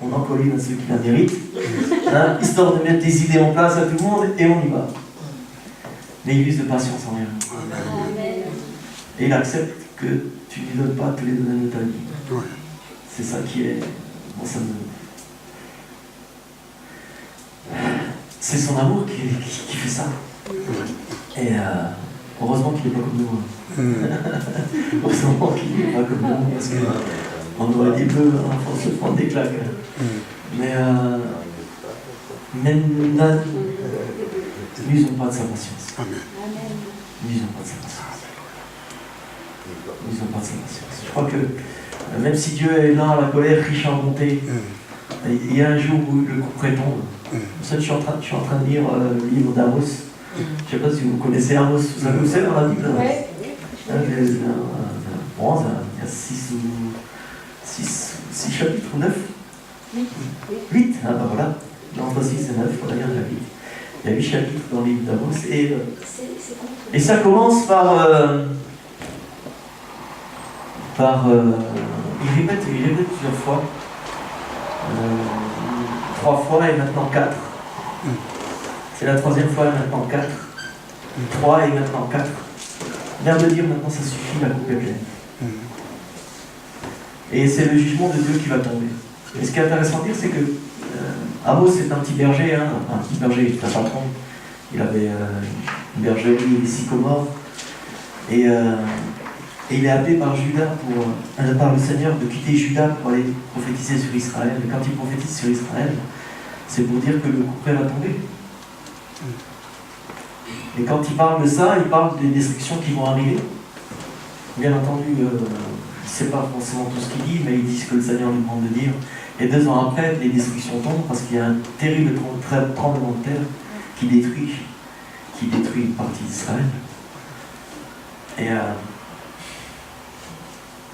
on en colline à ceux qui la méritent, hein, histoire de mettre des idées en place à tout le monde, et on y va. Mais il use de patience en rien. Amen. Et il accepte que tu ne lui donnes pas tous les domaines de ta vie. C'est ça qui est... Bon, ça me... C'est son amour qui fait ça. Et heureusement qu'il n'est pas comme nous. Heureusement qu'il n'est pas comme nous, parce qu'on aurait dit peu, hein, on se prend des claques. Mais n'usons pas de sa patience. N'usons pas de sa patience. N'usons pas de sa patience. Je crois que même si Dieu est là, la colère, riche en bonté, il y a un jour où le coup tombe. Je suis en train de lire le livre d'Amos. Je ne sais pas si vous connaissez Amos. Vous savez où c'est dans la Bible? Bon, il y a 6 chapitres ou 9? 8. Ah ben voilà. Entre 6 et 9, on va dire 8. Il y a 8 chapitres dans le livre d'Amos. Et ça commence par il répète plusieurs fois. 3 fois et maintenant 4. C'est la 3e fois et maintenant 4. 3 et maintenant 4. L'air de dire maintenant ça suffit, la coupe est pleine. Et c'est le jugement de Dieu qui va tomber. Et ce qui est intéressant de dire, c'est que Amos c'est un petit berger, hein, un petit berger, il était un patron. Il avait une bergerie, des sycomores. Et il est appelé par par le Seigneur de quitter Juda pour aller prophétiser sur Israël. Et quand il prophétise sur Israël, c'est pour dire que le couperet va tomber. Et quand il parle de ça, il parle des destructions qui vont arriver. Bien entendu, il ne sait pas forcément tout ce qu'il dit, mais il dit ce que le Seigneur lui demande de dire. Et 2 ans après, les destructions tombent parce qu'il y a un terrible tremblement de terre qui détruit une partie d'Israël. Et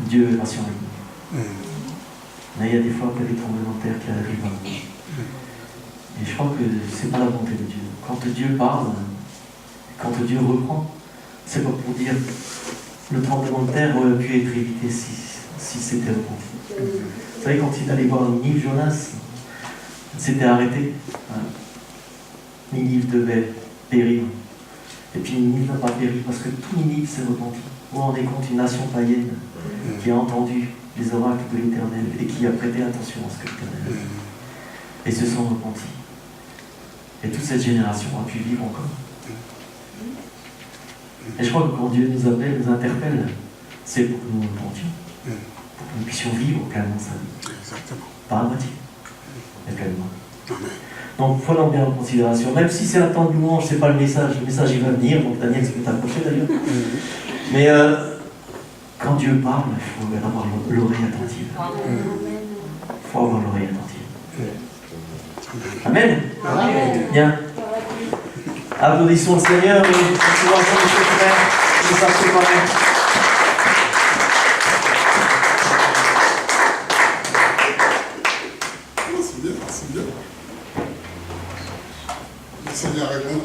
Dieu est patient avec nous. Mais il y a des fois qu'il y a des tremblements de terre qui arrivent à nous. Et je crois que c'est pas la volonté de Dieu. Quand Dieu parle, quand Dieu reprend, c'est pas pour dire le tremblement de terre aurait pu être évité si c'était repenti. Vous savez, quand il allait voir Ninive, Jonas s'était arrêté. Ninive devait périr. Et puis Ninive n'a pas péri parce que tout Ninive s'est repenti. Vous vous rendez compte, une nation païenne qui a entendu les oracles de l'Éternel et qui a prêté attention à ce que l'Éternel a dit. Et se sont repentis. Et toute cette génération a pu vivre encore. Et je crois que quand Dieu nous appelle, nous interpelle, c'est pour que nous nous repentions. Pour que nous puissions vivre pleinement sa vie. Exactement. Pas à moitié, mais pleinement. Amen. Donc prenons bien en considération. Même si c'est un temps de louange, c'est pas le message il va venir, donc Daniel, tu peux t'approcher d'ailleurs. Mais quand Dieu parle, il faut avoir l'oreille attentive. Il faut avoir l'oreille attentive. Amen. Amen. Bien. Applaudissons le Seigneur. C'est bien, c'est bien. Le Seigneur est bon.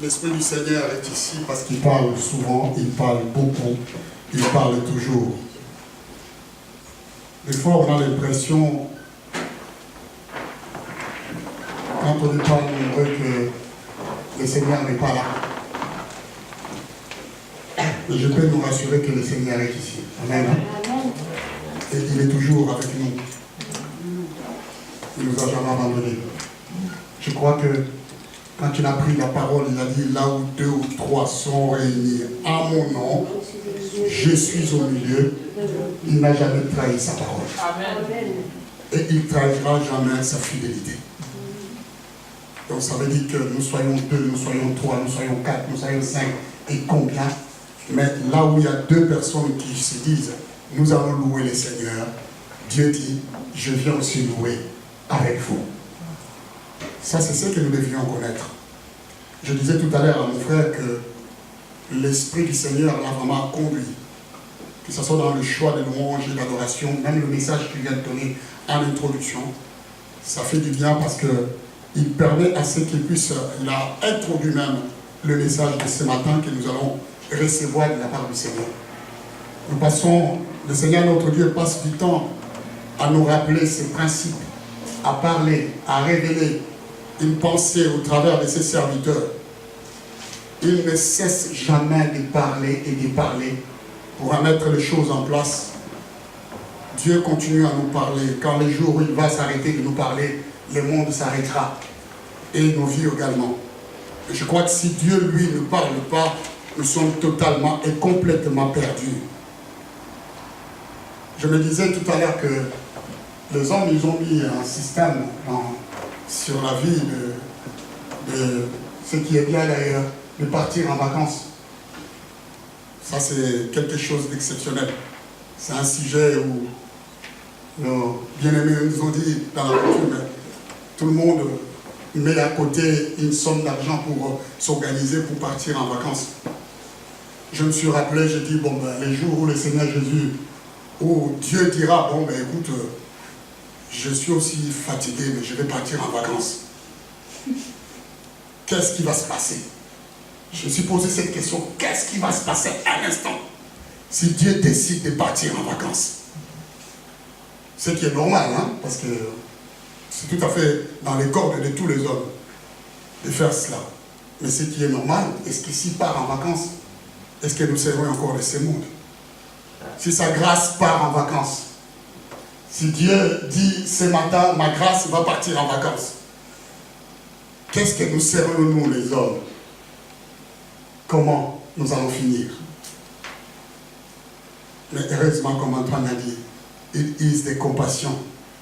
L'Esprit du Seigneur est ici parce qu'il parle souvent, il parle beaucoup, il parle toujours. Des fois, on a l'impression, quand on lui parle, on voit que le Seigneur n'est pas là. Et je peux nous rassurer que le Seigneur est ici. Amen. Et il est toujours avec nous. Il ne nous a jamais abandonnés. Je crois que quand il a pris la parole, il a dit, là où 2 ou 3 sont réunis à mon nom, je suis au milieu. Il n'a jamais trahi sa parole. Amen. Et il ne trahira jamais sa fidélité. Donc ça veut dire que nous soyons 2, nous soyons 3, nous soyons 4, nous soyons 5 et combien. Mais là où il y a 2 personnes qui se disent, nous allons louer le Seigneur, Dieu dit, je viens aussi louer avec vous. Ça, c'est ce que nous devions connaître. Je disais tout à l'heure à mon frère que l'Esprit du Seigneur l'a vraiment conduit. Que ce soit dans le choix de louange et d'adoration, même le message qu'il vient de donner en introduction, ça fait du bien parce qu'il permet à ceux qui puissent introduire même le message de ce matin que nous allons recevoir de la part du Seigneur. Nous passons, le Seigneur notre Dieu passe du temps à nous rappeler ses principes, à parler, à révéler une pensée au travers de ses serviteurs. Il ne cesse jamais de parler et de parler pour mettre les choses en place. Dieu continue à nous parler. Quand les jours où il va s'arrêter de nous parler, le monde s'arrêtera. Et nos vies également. Et je crois que si Dieu, lui, ne parle pas, nous sommes totalement et complètement perdus. Je me disais tout à l'heure que les hommes, ils ont mis un système sur la vie de ce qui est bien d'ailleurs, de partir en vacances. Ça, c'est quelque chose d'exceptionnel. C'est un sujet où nos bien-aimés nous ont dit dans la coutume, tout le monde met à côté une somme d'argent pour s'organiser pour partir en vacances. Je me suis rappelé, j'ai dit, bon, ben, les jours où le Seigneur Jésus, où Dieu dira, bon, ben écoute, je suis aussi fatigué, mais je vais partir en vacances. Qu'est-ce qui va se passer? Je me suis posé cette question, qu'est-ce qui va se passer un instant si Dieu décide de partir en vacances? Ce qui est normal, hein, parce que c'est tout à fait dans les cordes de tous les hommes de faire cela. Mais ce qui est normal, est-ce que s'il part en vacances, est-ce que nous serons encore de ce monde? Si sa grâce part en vacances, si Dieu dit ce matin, ma grâce va partir en vacances, qu'est-ce que nous serons nous les hommes? Comment nous allons finir? Mais heureusement, comme Antoine a dit, il use de compassion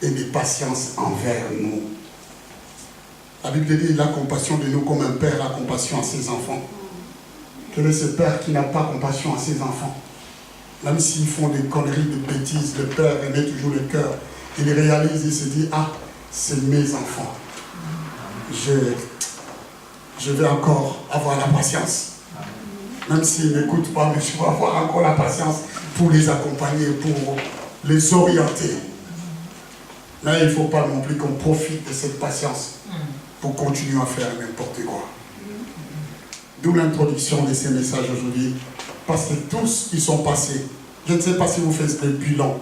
et de patience envers nous. La Bible dit la compassion de nous comme un père a compassion à ses enfants. Quel est ce père qui n'a pas compassion à ses enfants? Même s'ils font des conneries, des bêtises, le père remet toujours le cœur. Il réalise, il se dit, ah, c'est mes enfants. Je vais encore avoir la patience. Même s'ils n'écoutent pas, mais je vais avoir encore la patience pour les accompagner, pour les orienter. Mais il ne faut pas non plus qu'on profite de cette patience pour continuer à faire n'importe quoi. D'où l'introduction de ces messages aujourd'hui. Parce que tous, ils sont passés. Je ne sais pas si vous faites le bilan.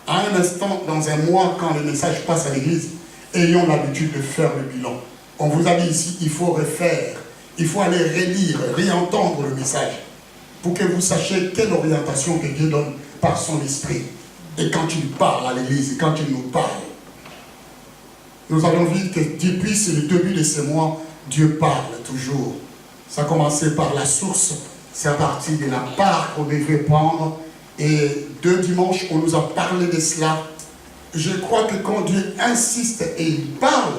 À un instant, dans un mois, quand le message passe à l'église, ayons l'habitude de faire le bilan. On vous a dit ici, il faut refaire. Il faut aller relire, réentendre le message. Pour que vous sachiez quelle orientation que Dieu donne par son esprit. Et quand il parle à l'église, et quand il nous parle. Nous avons vu que depuis le début de ce mois, Dieu parle toujours. Ça a commencé par la source. C'est à partir de la part qu'on devait prendre. Et 2 dimanches, on nous a parlé de cela. Je crois que quand Dieu insiste et il parle,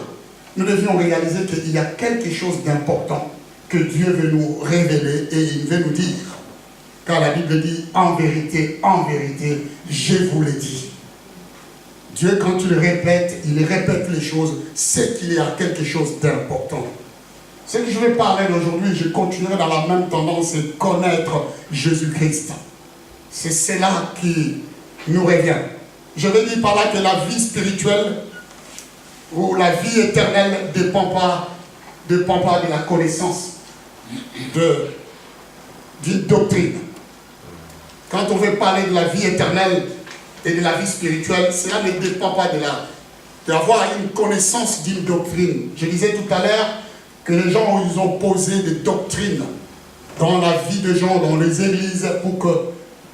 nous devions réaliser qu'il y a quelque chose d'important que Dieu veut nous révéler et il veut nous dire. Car la Bible dit, en vérité, je vous l'ai dit. Dieu, quand il répète les choses, c'est qu'il y a quelque chose d'important. Ce que je vais parler d'aujourd'hui, je continuerai dans la même tendance de connaître Jésus-Christ. C'est cela qui nous revient. Je vais dire par là que la vie spirituelle ou la vie éternelle ne dépend pas de la connaissance d'une doctrine. Quand on veut parler de la vie éternelle et de la vie spirituelle, cela ne dépend pas d'avoir une connaissance d'une doctrine. Je disais tout à l'heure que les gens, ils ont posé des doctrines dans la vie des gens, dans les églises, pour que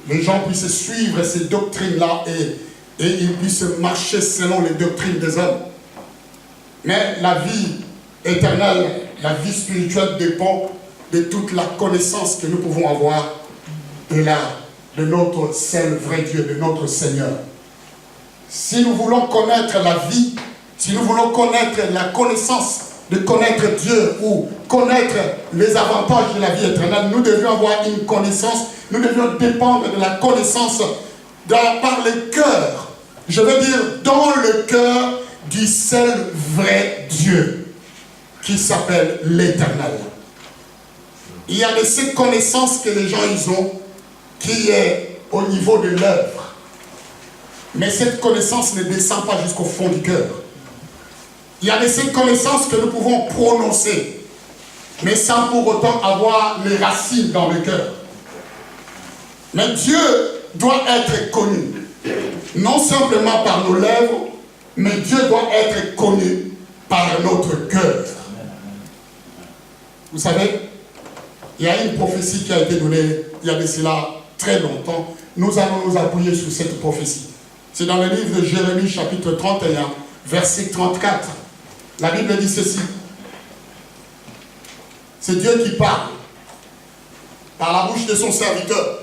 les gens puissent suivre ces doctrines-là et ils puissent marcher selon les doctrines des hommes. Mais la vie éternelle, la vie spirituelle dépend de toute la connaissance que nous pouvons avoir de notre seul vrai Dieu, de notre Seigneur. Si nous voulons connaître la vie, si nous voulons connaître la connaissance, de connaître Dieu ou connaître les avantages de la vie éternelle, nous devions avoir une connaissance, nous devions dépendre de la connaissance par le cœur. Je veux dire, dans le cœur du seul vrai Dieu qui s'appelle l'Éternel. Il y a de cette connaissance que les gens ils ont qui est au niveau de l'œuvre. Mais cette connaissance ne descend pas jusqu'au fond du cœur. Il y a de ces connaissances que nous pouvons prononcer, mais sans pour autant avoir les racines dans le cœur. Mais Dieu doit être connu. non simplement par nos lèvres, mais Dieu doit être connu par notre cœur. Vous savez, il y a une prophétie qui a été donnée il y a de cela très longtemps. Nous allons nous appuyer sur cette prophétie. C'est dans le livre de Jérémie, chapitre 31, verset 34. La Bible dit ceci. C'est Dieu qui parle par la bouche de son serviteur.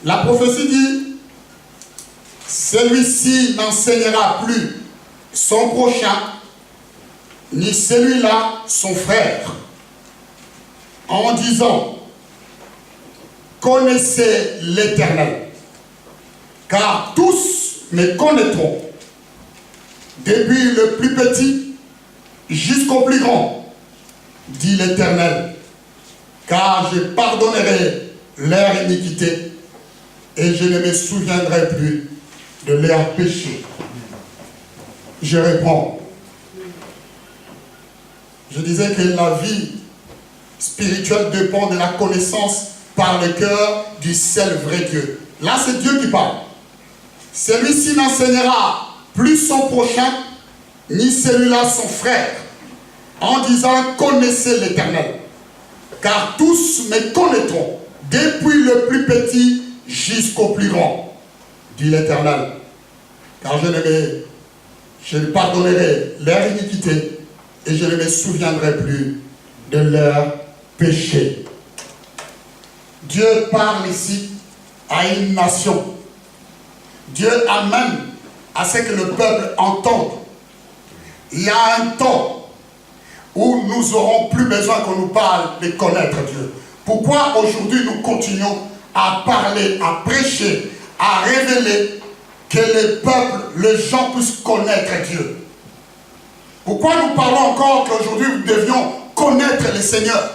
La prophétie dit, celui-ci n'enseignera plus son prochain, ni celui-là son frère, en disant, connaissez l'Éternel, car tous me connaîtront, depuis le plus petit jusqu'au plus grand, dit l'Éternel, car je pardonnerai leur iniquité et je ne me souviendrai plus de leurs péchés. Je réponds. Je disais que la vie spirituelle dépend de la connaissance par le cœur du seul vrai Dieu. Là, c'est Dieu qui parle. Celui-ci n'enseignera plus son prochain, ni celui-là son frère, en disant, connaissez l'Éternel, car tous me connaîtront, depuis le plus petit jusqu'au plus grand, dit l'Éternel, car je pardonnerai leur iniquité et je ne me souviendrai plus de leurs péchés. Dieu parle ici à une nation. Dieu amène à ce que le peuple entende. Il y a un temps où nous n'aurons plus besoin qu'on nous parle de connaître Dieu. Pourquoi aujourd'hui nous continuons à parler, à prêcher, à révéler que les peuples, les gens puissent connaître Dieu? Pourquoi nous parlons encore qu'aujourd'hui nous devions connaître le Seigneur?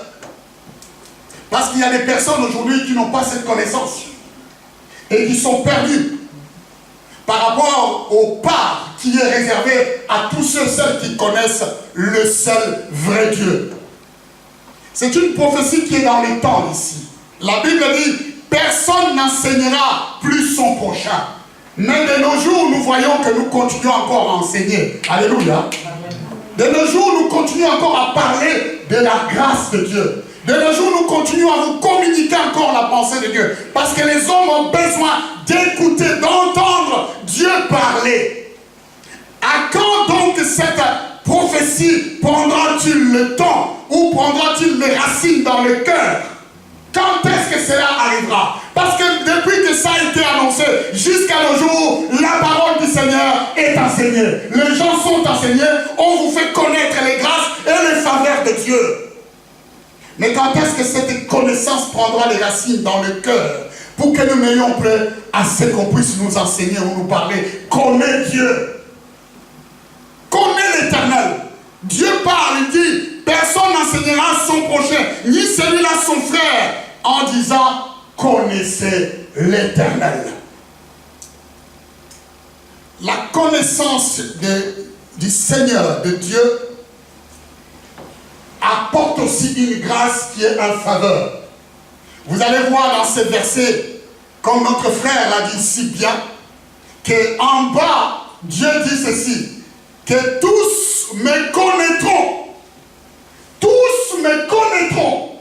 Parce qu'il y a des personnes aujourd'hui qui n'ont pas cette connaissance et qui sont perdues par rapport au part qui est réservé à tous ceux qui connaissent le seul vrai Dieu. C'est une prophétie qui est dans les temps ici. La Bible dit, personne n'enseignera plus son prochain. Mais de nos jours, nous voyons que nous continuons encore à enseigner. Alléluia. De nos jours, nous continuons encore à parler de la grâce de Dieu. De nos jours, nous continuons à vous communiquer encore la pensée de Dieu. Parce que les hommes ont besoin d'écouter, d'entendre Dieu parler. À quand donc cette prophétie prendra-t-il le temps ou prendra-t-il les racines dans le cœur? Quand est-ce que cela arrivera? Parce que depuis que ça a été annoncé, jusqu'à nos jours, la parole du Seigneur est enseignée. Les gens sont enseignés, on vous fait connaître les grâces et les faveurs de Dieu. Mais quand est-ce que cette connaissance prendra les racines dans le cœur pour que nous n'ayons plus à ce qu'on puisse nous enseigner ou nous parler? Connais Dieu. Connais l'Éternel. Dieu parle, il dit, personne n'enseignera son prochain, ni celui-là son frère, en disant, connaissez l'Éternel. La connaissance du Seigneur, de Dieu, apporte aussi une grâce qui est en faveur. Vous allez voir dans ces versets, comme notre frère l'a dit si bien, qu'en bas, Dieu dit ceci, que tous me connaîtront. Tous me connaîtront.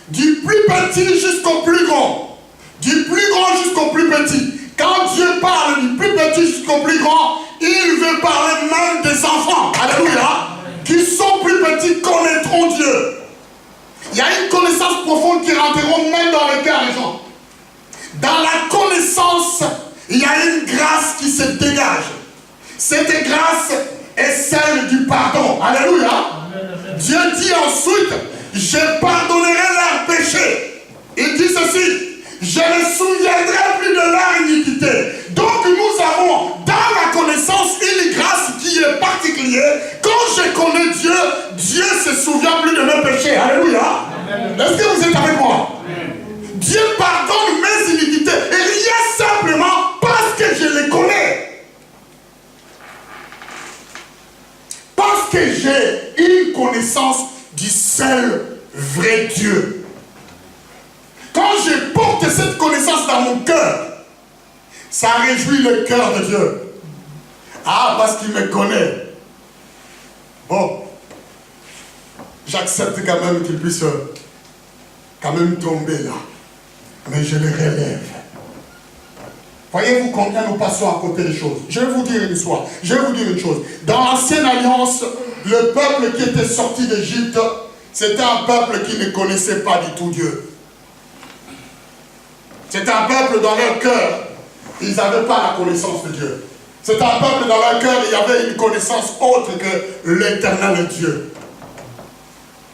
Du plus petit jusqu'au plus grand. Du plus grand jusqu'au plus petit. Quand Dieu parle du plus petit jusqu'au plus grand, il veut parler même des enfants. Alléluia. Qui sont plus petits connaîtront Dieu. Il y a une connaissance profonde qui rentrera même dans le cœur des gens. Dans la connaissance, il y a une grâce qui se dégage. Cette grâce est celle du pardon. Alléluia. Amen. Dieu dit ensuite, je pardonnerai leurs péchés. Il dit ceci, je ne souviendrai plus de leur iniquité. Donc nous avons dans la connaissance une grâce qui est particulière. Quand je connais Dieu, Dieu ne se souvient plus de mes péchés. Alléluia. Est-ce que vous êtes avec moi? Amen. Dieu pardonne mes iniquités. Et rien simplement parce que je les connais. Parce que j'ai une connaissance du seul vrai Dieu. Quand je porte cette connaissance dans mon cœur, Ça réjouit le cœur de Dieu. Ah, parce qu'il me connaît. Bon, j'accepte quand même qu'il puisse quand même tomber là. Mais je le relève. Voyez-vous combien nous passons à côté des choses. Je vais vous dire une histoire. Je vais vous dire une chose. Dans l'ancienne alliance, le peuple qui était sorti d'Égypte, c'était un peuple qui ne connaissait pas du tout Dieu. C'était un peuple dans leur cœur. Ils n'avaient pas la connaissance de Dieu. C'était un peuple dans leur cœur, il y avait une connaissance autre que l'éternel Dieu.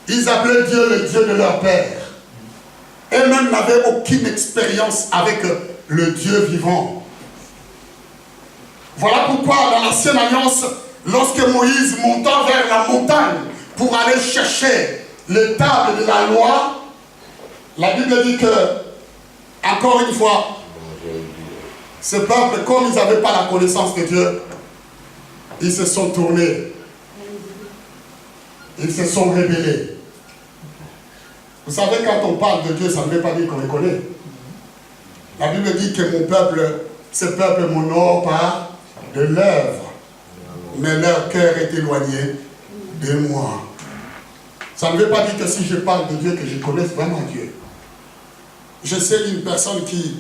Ils appelaient Dieu le Dieu de leur père. Eux-mêmes n'avaient aucune expérience avec le Dieu vivant. Voilà pourquoi dans l'ancienne alliance, lorsque Moïse monta vers la montagne pour aller chercher les tables de la loi, la Bible dit que, encore une fois, ce peuple, comme ils n'avaient pas la connaissance de Dieu, ils se sont tournés. Ils se sont rebellés. Vous savez, quand on parle de Dieu, ça ne veut pas dire qu'on le connaît. La Bible dit que mon peuple, ce peuple m'honore par de l'œuvre, mais leur cœur est éloigné de moi. Ça ne veut pas dire que si je parle de Dieu, que je connaisse vraiment Dieu. Je sais d'une personne qui,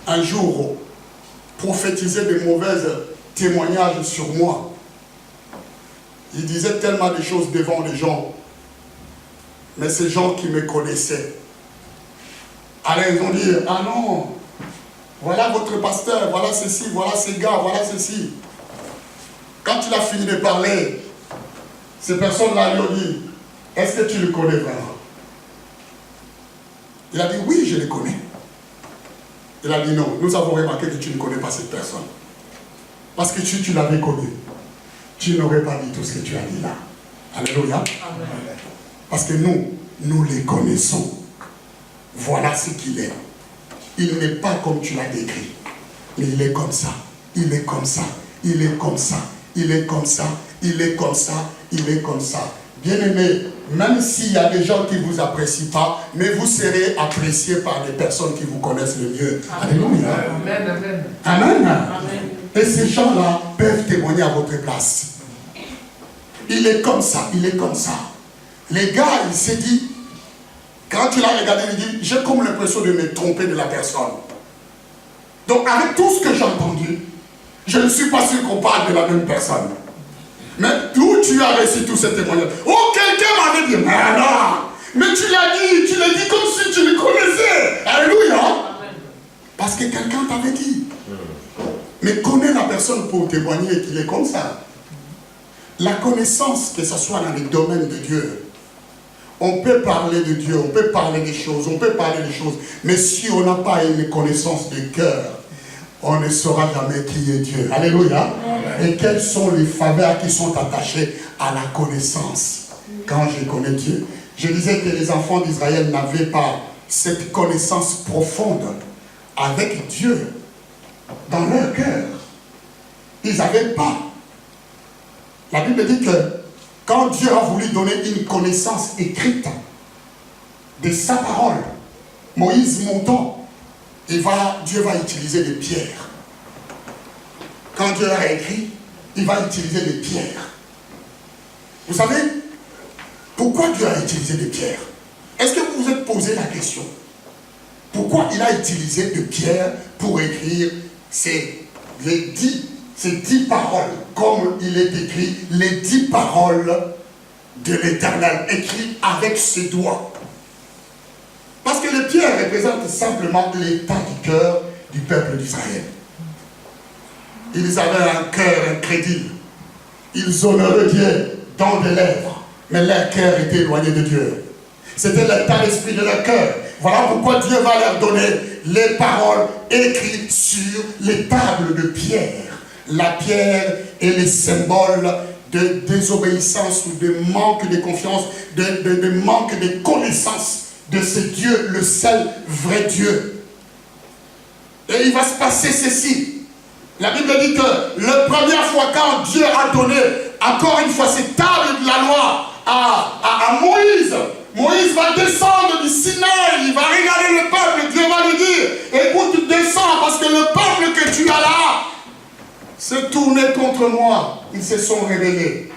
un jour, prophétisait de mauvais témoignages sur moi. Il disait tellement de choses devant les gens. Mais ces gens qui me connaissaient, alors ils vont dire, ah non, voilà votre pasteur, voilà ceci, voilà ces gars, voilà ceci. Quand il a fini de parler, ces personnes-là lui ont dit, est-ce que tu le connais vraiment? Il a dit, oui, je le connais. Il a dit, non, nous avons remarqué que tu ne connais pas cette personne. Parce que si tu l'avais connu, tu n'aurais pas dit tout ce que tu as dit là. Alléluia. Amen. Parce que nous les connaissons. Voilà ce qu'il est. Il n'est pas comme tu l'as décrit. Mais il est comme ça. Il est comme ça. Il est comme ça. Il est comme ça. Il est comme ça. Il est comme ça. Bien-aimés, même s'il y a des gens qui ne vous apprécient pas, mais vous serez appréciés par des personnes qui vous connaissent le mieux. Alléluia. Amen. Amen. Amen. Amen. Et ces gens-là peuvent témoigner à votre place. Il est comme ça, il est comme ça. Les gars, il s'est dit, quand il a regardé, il dit, j'ai comme l'impression de me tromper de la personne. Donc avec tout ce que j'ai entendu, je ne suis pas sûr qu'on parle de la même personne. Mais d'où tu as reçu tous ces témoignages? Oh, quelqu'un m'avait dit, mais non, mais tu l'as dit comme si tu le connaissais. Alléluia. Parce que quelqu'un t'avait dit. Mais connais la personne pour témoigner qu'il est comme ça. La connaissance, que ce soit dans les domaines de Dieu, on peut parler de Dieu, on peut parler des choses, mais si on n'a pas une connaissance de cœur, on ne saura jamais qui est Dieu. Alléluia. Et quelles sont les faveurs qui sont attachées à la connaissance quand je connais Dieu? Je disais que les enfants d'Israël n'avaient pas cette connaissance profonde avec Dieu dans leur cœur. Ils n'avaient pas. La Bible dit que quand Dieu a voulu donner une connaissance écrite de sa parole, Moïse montant, Dieu va utiliser des pierres. Quand Dieu a écrit, il va utiliser des pierres. Vous savez, pourquoi Dieu a utilisé des pierres? Est-ce que vous vous êtes posé la question? Pourquoi il a utilisé des pierres pour écrire ces 10 paroles, comme il est écrit, les 10 paroles de l'Éternel, écrites avec ses doigts? Parce que les pierres représentent simplement l'état du cœur du peuple d'Israël. Ils avaient un cœur incrédule. Ils honoraient Dieu dans des lèvres, mais leur cœur était éloigné de Dieu. C'était l'état d'esprit de leur cœur. Voilà pourquoi Dieu va leur donner les paroles écrites sur les tables de pierre. La pierre est le symbole de désobéissance ou de manque de confiance, de manque de connaissance de ce Dieu, le seul vrai Dieu. Et il va se passer ceci. La Bible dit que la première fois quand Dieu a donné encore une fois ces tables de la loi à Moïse, Moïse va descendre du Sinaï, il va regarder le peuple, Dieu va lui dire, écoute, descends parce que le peuple que tu as là, se tourner contre moi. Ils se sont réveillés.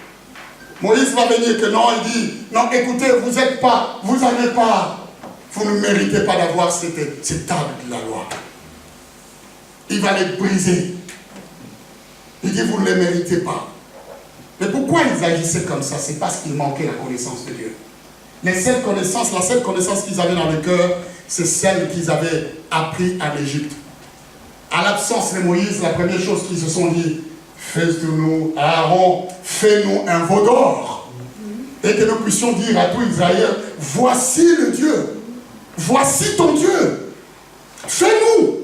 Moïse va venir que non, il dit, non, écoutez, vous n'avez pas, vous ne méritez pas d'avoir cette table de la loi. Il va les briser. Il dit, vous ne les méritez pas. Mais pourquoi ils agissaient comme ça? C'est parce qu'ils manquaient la connaissance de Dieu. La seule connaissance qu'ils avaient dans le cœur, c'est celle qu'ils avaient appris en Égypte. À l'absence de Moïse, la première chose qu'ils se sont dit, fais-nous, Aaron, fais-nous un veau d'or. Et que nous puissions dire à tout Israël, voici le Dieu. Voici ton Dieu. Fais-nous.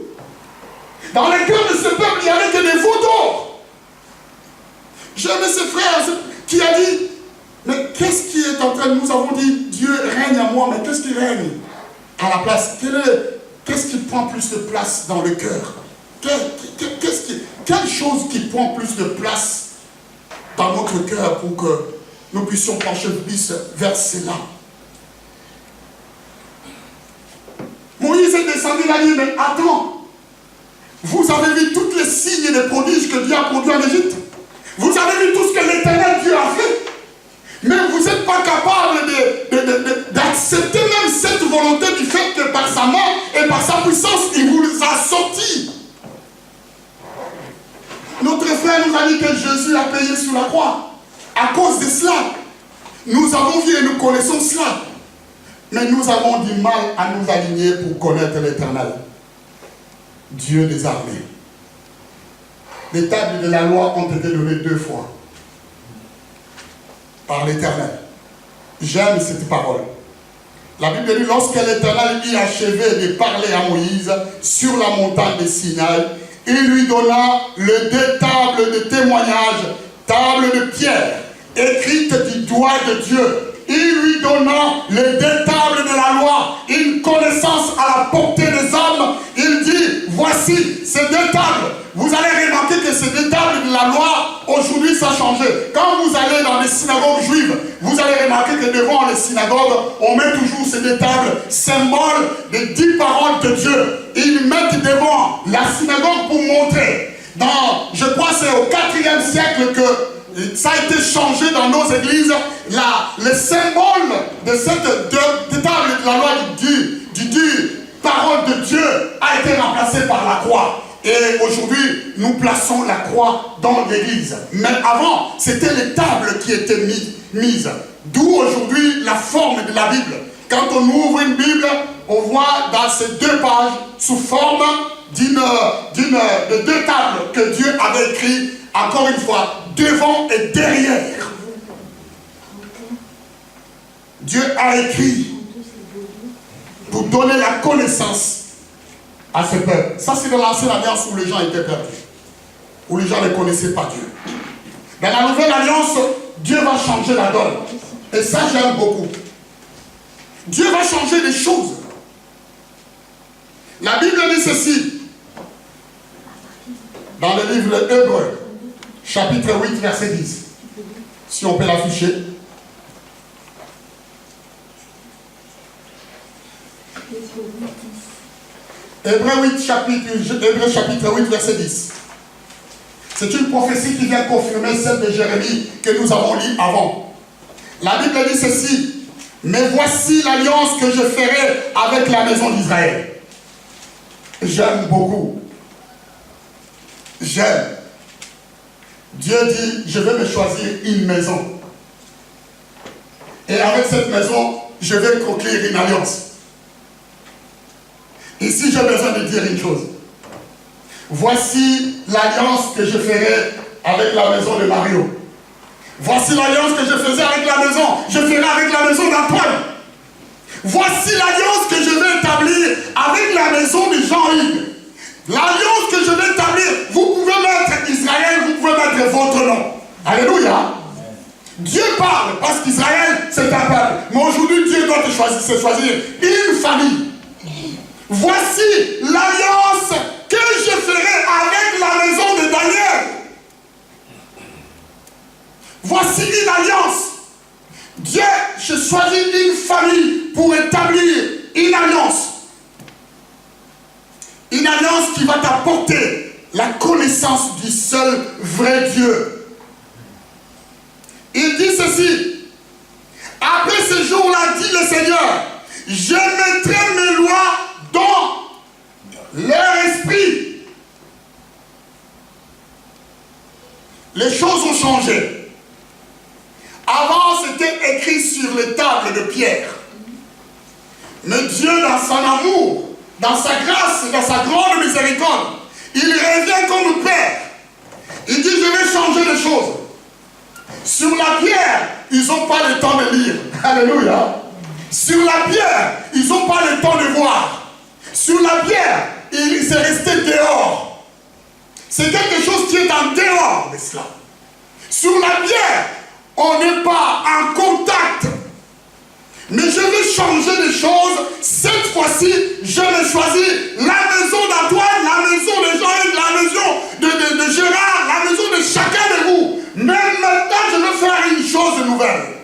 Dans le cœur de ce peuple, il n'y avait que des veaux d'or. J'aimais ce frère qui a dit, mais qu'est-ce qui est en train de nous avons dit, Dieu règne à moi, mais qu'est-ce qui règne à la place? Qu'est-ce qui prend plus de place dans le cœur? Quelle chose qui prend plus de place dans notre cœur pour que nous puissions pencher plus vers cela? Moïse est descendu, il a dit, mais attends, vous avez vu tous les signes et les prodiges que Dieu a produits en Égypte? Vous avez vu tout ce que l'Éternel Dieu a fait? Mais vous n'êtes pas capable d'accepter même cette volonté du fait que par sa main et par sa puissance, il vous a sortis. Notre frère nous a dit que Jésus a payé sur la croix. À cause de cela, nous avons vu et nous connaissons cela. Mais nous avons du mal à nous aligner pour connaître l'Éternel, Dieu des armées. Les tables de la loi ont été données 2 fois par l'Éternel. J'aime cette parole. La Bible dit, lorsque l'Éternel eut achevé de parler à Moïse sur la montagne de Sinaï, il lui donna les 2 tables de témoignage, tables de pierre, écrites du doigt de Dieu. Il lui donna les 2 tables de la loi, une connaissance à la portée des hommes. Il dit, voici ces 2 tables. Vous allez remarquer que ces 2 tables de la loi, aujourd'hui, ça a changé. Quand vous allez dans les synagogues juives, vous allez remarquer que devant les synagogues, on met toujours ces 2 tables, symbole des 10 paroles de Dieu. Ils mettent devant la synagogue pour montrer. Je crois que c'est au 4e siècle que ça a été changé dans nos églises. Le symbole de cette table de la loi du parole de Dieu a été remplacé par la croix. Et aujourd'hui, nous plaçons la croix dans l'église. Mais avant, c'était les tables qui étaient mises. D'où aujourd'hui la forme de la Bible. Quand on ouvre une Bible, on voit dans ces 2 pages, sous forme de 2 tables que Dieu avait écrites, encore une fois, devant et derrière. Dieu a écrit pour donner la connaissance à ce peuple. Ça, c'est dans l'ancienne alliance où les gens étaient perdus, où les gens ne connaissaient pas Dieu. Dans la nouvelle alliance, Dieu va changer la donne. Et ça, j'aime beaucoup. Dieu va changer les choses. La Bible dit ceci, dans le livre Hébreux, chapitre 8, verset 10. Si on peut l'afficher. Hébreux chapitre 8, verset 10. C'est une prophétie qui vient confirmer celle de Jérémie que nous avons lue avant. La Bible dit ceci. Mais voici l'alliance que je ferai avec la maison d'Israël. J'aime beaucoup. J'aime. Dieu dit, je vais me choisir une maison. Et avec cette maison, je vais conclure une alliance. Ici, j'ai besoin de dire une chose. Voici l'alliance que je ferai avec la maison de Mario. Voici l'alliance que je faisais avec la maison. Je ferai avec la maison d'Antoine. Voici l'alliance que je vais établir avec la maison de Jean-Yves. L'alliance que je vais établir, vous pouvez mettre Israël, vous pouvez mettre votre nom. Alléluia. Dieu parle parce qu'Israël, c'est un peuple. Mais aujourd'hui, Dieu doit te choisir une famille. Voici l'alliance que je ferai avec la maison de Daniel. Voici une alliance. Dieu, je choisis une famille pour établir une alliance. Une alliance qui va t'apporter la connaissance du seul vrai Dieu. Il dit ceci. Après ce jour-là, dit le Seigneur, je mettrai mes lois dans leur esprit. Les choses ont changé. Avant, c'était écrit sur les tables de pierre. Mais Dieu, dans son amour, dans sa grâce et dans sa grande miséricorde, il revient comme Père. Il dit, je vais changer les choses. Sur la pierre, ils n'ont pas le temps de lire. Alléluia. Sur la pierre, ils n'ont pas le temps de voir. Sur la pierre, il s'est resté dehors. C'est quelque chose qui est en dehors de cela. Sur la pierre, on n'est pas en contact. Mais je vais changer les choses. Cette fois-ci, je vais choisir la maison d'Antoine, la maison de Jean-Yves, la maison de Gérard, la maison de chacun de vous. Même maintenant, je veux faire une chose nouvelle.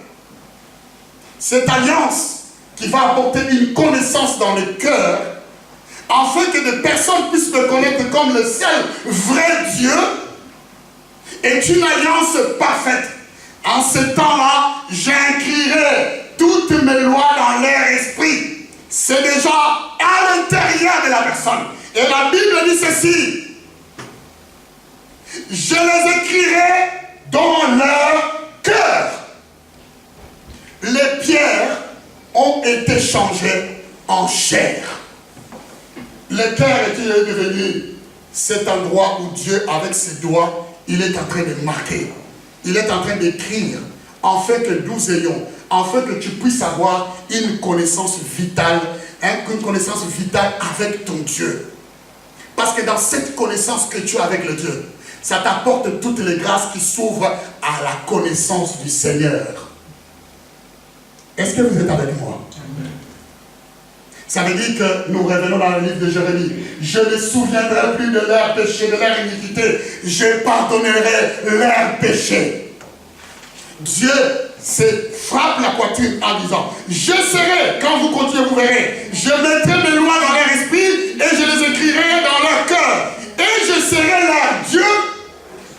Cette alliance qui va apporter une connaissance dans le cœur, afin que des personnes puissent me connaître comme le seul vrai Dieu, est une alliance parfaite. En ce temps-là, j'inscrirai toutes mes lois dans leur esprit. C'est déjà à l'intérieur de la personne. Et la Bible dit ceci. Je les écrirai dans leur cœur. Les pierres ont été changées en chair. Le cœur est devenu cet endroit où Dieu, avec ses doigts, il est en train de marquer. Il est en train d'écrire, afin que nous ayons, afin que tu puisses avoir une connaissance vitale, une connaissance vitale avec ton Dieu. Parce que dans cette connaissance que tu as avec le Dieu, ça t'apporte toutes les grâces qui s'ouvrent à la connaissance du Seigneur. Est-ce que vous êtes avec moi? Ça veut dire que nous revenons dans le livre de Jérémie. Je ne souviendrai plus de leurs péchés, de leur iniquité. Je pardonnerai leurs péchés. Dieu se frappe la poitrine en disant, je serai, quand vous continuez, vous verrez, je mettrai mes lois dans leur esprit et je les écrirai dans leur cœur. Et je serai leur Dieu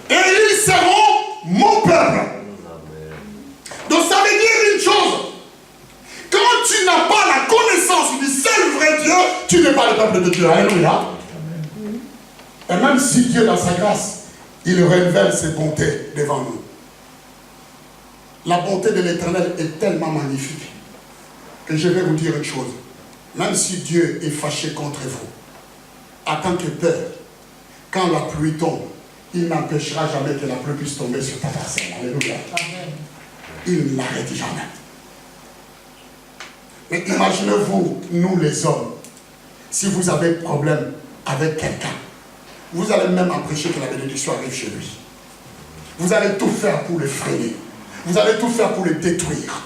et ils seront mon peuple. Donc ça veut dire une chose. Quand tu n'as pas la connaissance du seul vrai Dieu, tu n'es pas le peuple de Dieu. Alléluia. Et même si Dieu, dans sa grâce, il révèle ses bontés devant nous. La bonté de l'Éternel est tellement magnifique que je vais vous dire une chose. Même si Dieu est fâché contre vous, en tant que père, quand la pluie tombe, il n'empêchera jamais que la pluie puisse tomber sur ta personne. Alléluia. Il ne l'arrête jamais. Mais imaginez-vous, nous les hommes, si vous avez un problème avec quelqu'un, vous allez même empêcher que la bénédiction arrive chez lui. Vous allez tout faire pour le freiner. Vous allez tout faire pour le détruire.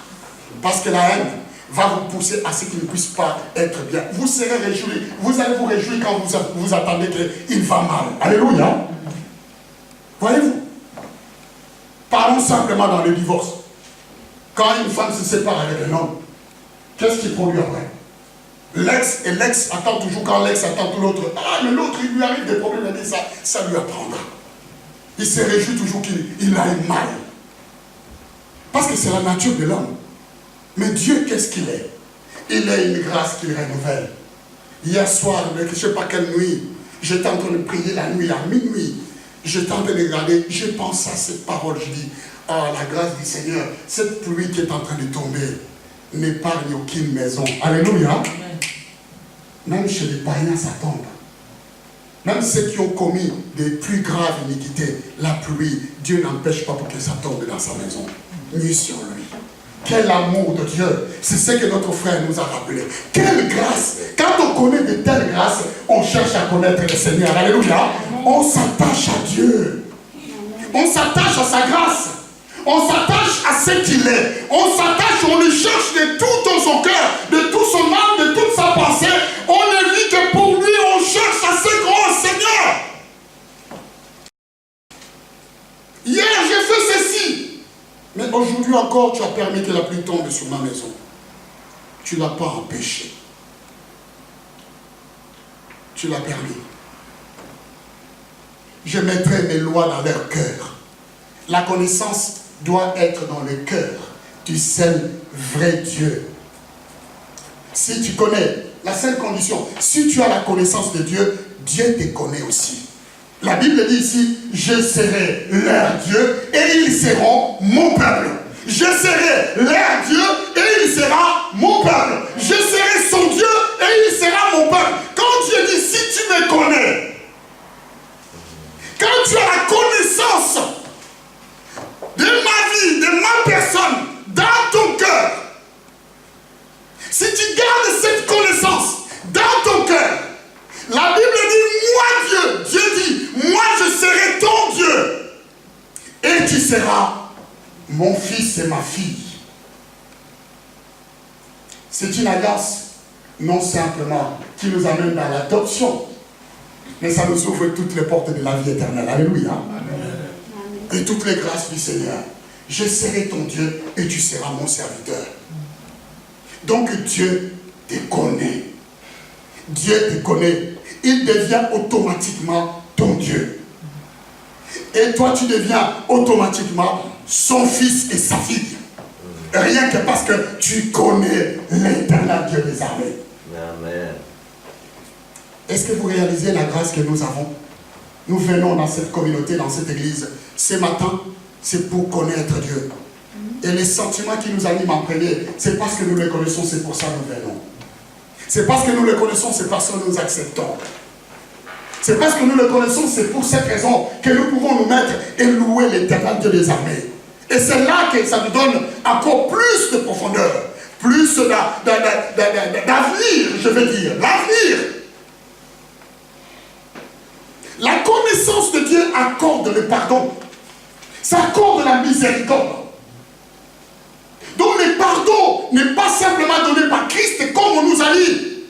Parce que la haine va vous pousser à ce qu'il ne puisse pas être bien. Vous serez réjouis. Vous allez vous réjouir quand vous attendez qu'il va mal. Alléluia. Voyez-vous? Parlons simplement dans le divorce. Quand une femme se sépare avec un homme, qu'est-ce qu'il produit après? L'ex, et l'ex attend toujours, quand l'ex attend tout l'autre. Ah, mais l'autre, il lui arrive des problèmes, il dit ça lui apprendra. Il se réjouit toujours qu'il aille mal. Parce que c'est la nature de l'homme. Mais Dieu, qu'est-ce qu'il est? Il est une grâce qu'il renouvelle. Hier soir, je ne sais pas quelle nuit, j'étais en train de prier la nuit, à minuit. J'étais en train de regarder, je pense à cette parole, je dis, ah, la grâce du Seigneur, cette pluie qui est en train de tomber, n'épargne aucune maison. Alléluia. Même chez les païens, ça tombe. Même ceux qui ont commis des plus graves iniquités, la pluie, Dieu n'empêche pas pour que ça tombe dans sa maison, ni sur lui. Quel amour de Dieu. C'est ce que notre frère nous a rappelé. Quelle grâce. Quand on connaît de telles grâces, on cherche à connaître le Seigneur. Alléluia. On s'attache à Dieu. On s'attache à sa grâce. On s'attache à ce qu'il est. On s'attache, on le cherche de tout son cœur, de tout son âme, de toute sa pensée. On ne vit que pour lui, on cherche à ce grand Seigneur. Hier, j'ai fait ceci. Mais aujourd'hui encore, tu as permis que la pluie tombe sur ma maison. Tu ne l'as pas empêché. Tu l'as permis. Je mettrai mes lois dans leur cœur. La connaissance doit être dans le cœur du seul vrai Dieu. Si tu connais, la seule condition, si tu as la connaissance de Dieu, Dieu te connaît aussi. La Bible dit ici, je serai leur Dieu et ils seront mon peuple. Je serai leur Dieu et il sera mon peuple. Je serai son Dieu et il sera mon peuple. Quand Dieu dit, si tu me connais, quand tu as la connaissance de ma vie, de ma personne, dans ton cœur, si tu gardes cette connaissance dans ton cœur, la Bible dit, moi Dieu dit, moi je serai ton Dieu et tu seras mon fils et ma fille. C'est une alliance non simplement qui nous amène dans l'adoption, mais ça nous ouvre toutes les portes de la vie éternelle. Alléluia. Amen. Et toutes les grâces du Seigneur. Je serai ton Dieu et tu seras mon serviteur. Donc Dieu te connaît. Dieu te connaît. Il devient automatiquement ton Dieu. Et toi tu deviens automatiquement son fils et sa fille. Rien que parce que tu connais l'éternel Dieu des armées. Amen. Est-ce que vous réalisez la grâce que nous avons? Nous venons dans cette communauté, dans cette église. Ce matin, c'est pour connaître Dieu. Et les sentiments qui nous animent en premier, c'est parce que nous le connaissons, c'est pour ça que nous venons. C'est parce que nous le connaissons, c'est parce que nous acceptons. C'est parce que nous le connaissons, c'est pour cette raison que nous pouvons nous mettre et louer l'éternel Dieu des armées. Et c'est là que ça nous donne encore plus de profondeur, plus d'avenir, je veux dire, l'avenir. La connaissance de Dieu accorde le pardon. Ça accorde la miséricorde. Donc le pardon n'est pas simplement donné par Christ comme on nous a dit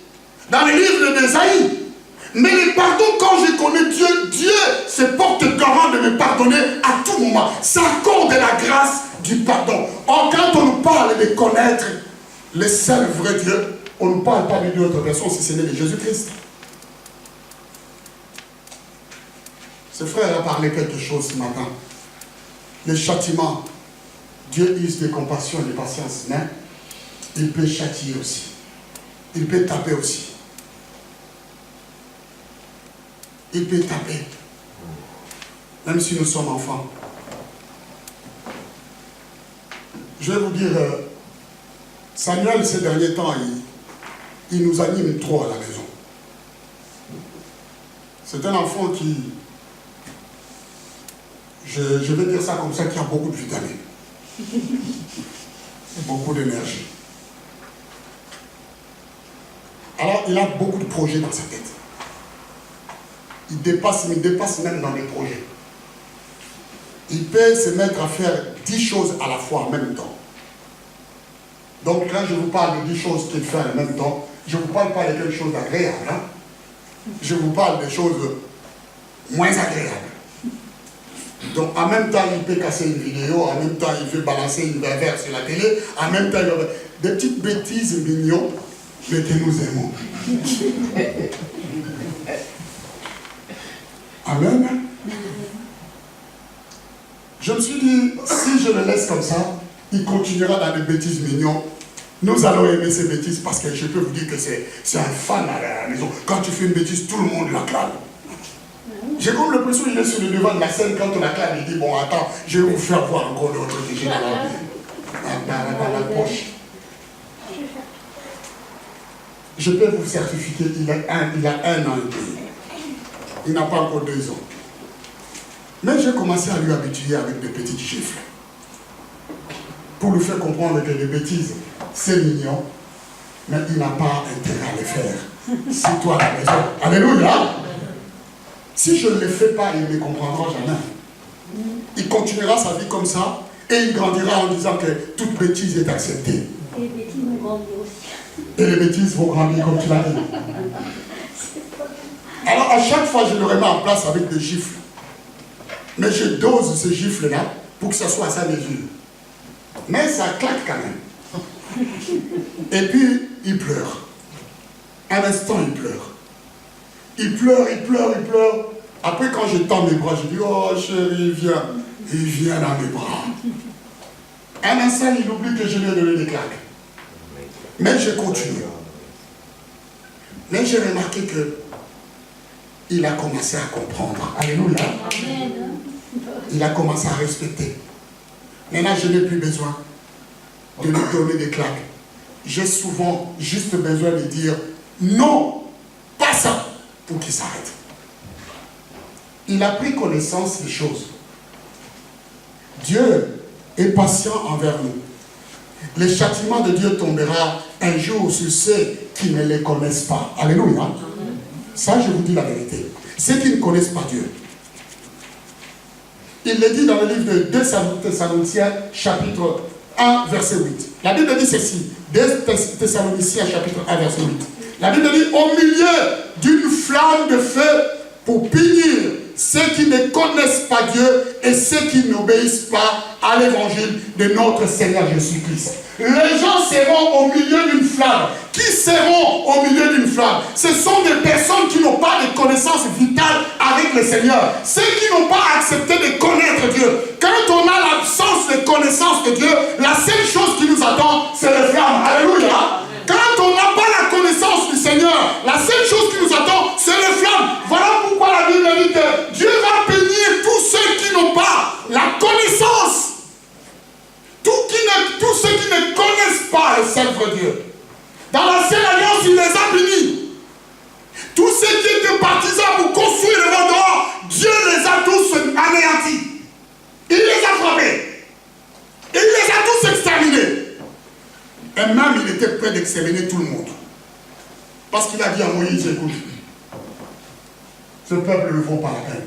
dans le livre d'Ésaïe. Mais le pardon, quand je connais Dieu, Dieu se porte garant de me pardonner à tout moment. Ça accorde la grâce du pardon. Or, quand on nous parle de connaître le seul vrai Dieu, on ne parle pas d'une autre personne si ce n'est de Jésus-Christ. Ce frère a parlé quelque chose ce matin. Le châtiment, Dieu use de compassion et de patience, mais il peut châtier aussi. Il peut taper aussi. Il peut taper. Même si nous sommes enfants. Je vais vous dire, Samuel, ces derniers temps, il nous anime trop à la maison. C'est un enfant qui, je vais dire ça comme ça, qui a beaucoup de vitamines. Beaucoup d'énergie. Alors, il a beaucoup de projets dans sa tête. Il dépasse même dans les projets. Il peut se mettre à faire 10 choses à la fois en même temps. Donc quand je vous parle de 10 choses qu'il fait en même temps, je ne vous parle pas de quelque chose d'agréable. Hein? Je vous parle de choses moins agréables. Donc en même temps, il peut casser une vidéo, en même temps, il veut balancer une verre sur la télé, en même temps, il veut... Des petites bêtises mignonnes, mais que nous aimons. Amen. Je me suis dit, si je le laisse comme ça, il continuera dans des bêtises mignonnes. Nous allons aimer ces bêtises parce que je peux vous dire que c'est un fan à la maison. Quand tu fais une bêtise, tout le monde l'acclame. J'ai comme l'impression qu'il est sur le devant de la scène quand on l'acclame. Il dit, bon, attends, je vais vous faire voir encore d'autres que j'ai dans la poche. Je peux vous certifier, il a un an et demi. Il n'a pas encore 2 ans. Mais j'ai commencé à lui habituer avec des petites gifles. Pour lui faire comprendre que les bêtises, c'est mignon, mais il n'a pas intérêt à les faire. C'est toi à la maison. Alléluia. Si je ne le fais pas, il ne me comprendra jamais. Il continuera sa vie comme ça et il grandira en disant que toute bêtise est acceptée. Et les bêtises vont grandir aussi. Et les bêtises vont grandir comme tu l'as dit. Alors à chaque fois, je le remets en place avec des gifles. Mais je dose ces gifles-là pour que ça soit à sa mesure. Mais ça claque quand même. Et puis, il pleure. Un instant, il pleure. Il pleure, il pleure, il pleure. Après, quand je tends mes bras, je dis, oh chérie, viens. Il vient dans mes bras. Un instant, il oublie que je lui ai donné des claques. Mais je continue. Mais j'ai remarqué que il a commencé à comprendre. Alléluia. Il a commencé à respecter. Maintenant, je n'ai plus besoin de lui donner des claques. J'ai souvent juste besoin de dire non, pas ça, pour qu'il s'arrête. Il a pris connaissance des choses. Dieu est patient envers nous. Le châtiment de Dieu tombera un jour sur ceux qui ne les connaissent pas. Alléluia. Ça, je vous dis la vérité. Ceux qui ne connaissent pas Dieu. Il le dit dans le livre de 2 Thessaloniciens, chapitre 1, verset 8. La Bible dit ceci. 2 Thessaloniciens, chapitre 1, verset 8. La Bible dit, au milieu d'une flamme de feu pour punir ceux qui ne connaissent pas Dieu et ceux qui n'obéissent pas à l'évangile de notre Seigneur Jésus-Christ. Les gens seront au milieu d'une flamme. Qui seront au milieu d'une flamme? Ce sont des personnes qui n'ont pas de connaissance vitale avec le Seigneur. Ceux qui n'ont pas accepté de connaître Dieu. Quand on a l'absence de connaissance de Dieu, la seule chose qui nous attend, c'est les flammes. Alléluia. Quand on n'a pas la connaissance du Seigneur, la seule chose qui nous attend, c'est les flammes. Voilà pourquoi la Bible dit que Dieu va bénir tous ceux qui n'ont pas la connaissance. Tous ceux qui ne connaissent pas et servent Dieu. Dans l'ancienne alliance, il les a bénis. Tous ceux qui étaient partisans pour construire le monde dehors, Dieu les a tous anéantis. Il les a frappés. Il les a tous exterminés. Et même, il était prêt d'exterminer tout le monde. Parce qu'il a dit à Moïse, écoute, ce peuple ne vaut pas la peine.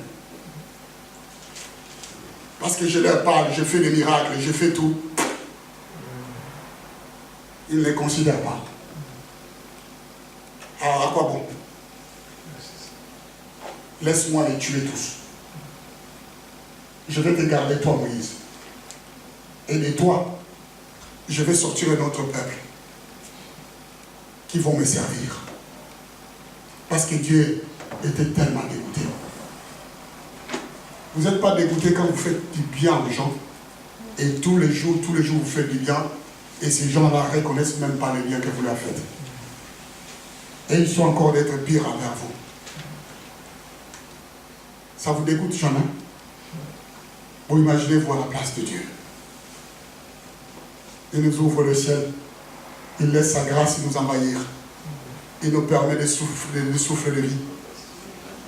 Parce que je leur parle, je fais des miracles, je fais tout. Ils ne les considèrent pas. Alors à quoi bon? Laisse-moi les tuer tous. Je vais te garder toi, Moïse. Et de toi, je vais sortir un autre peuple qui vont me servir. Parce que Dieu était tellement dégoûté. Vous n'êtes pas dégoûté quand vous faites du bien aux gens. Et tous les jours, vous faites du bien. Et ces gens-là ne reconnaissent même pas le bien que vous leur faites. Et ils sont encore d'être pires envers vous. Ça vous dégoûte jamais? Vous imaginez-vous à la place de Dieu. Il nous ouvre le ciel. Il laisse sa grâce nous envahir. Il nous permet de souffler de vie.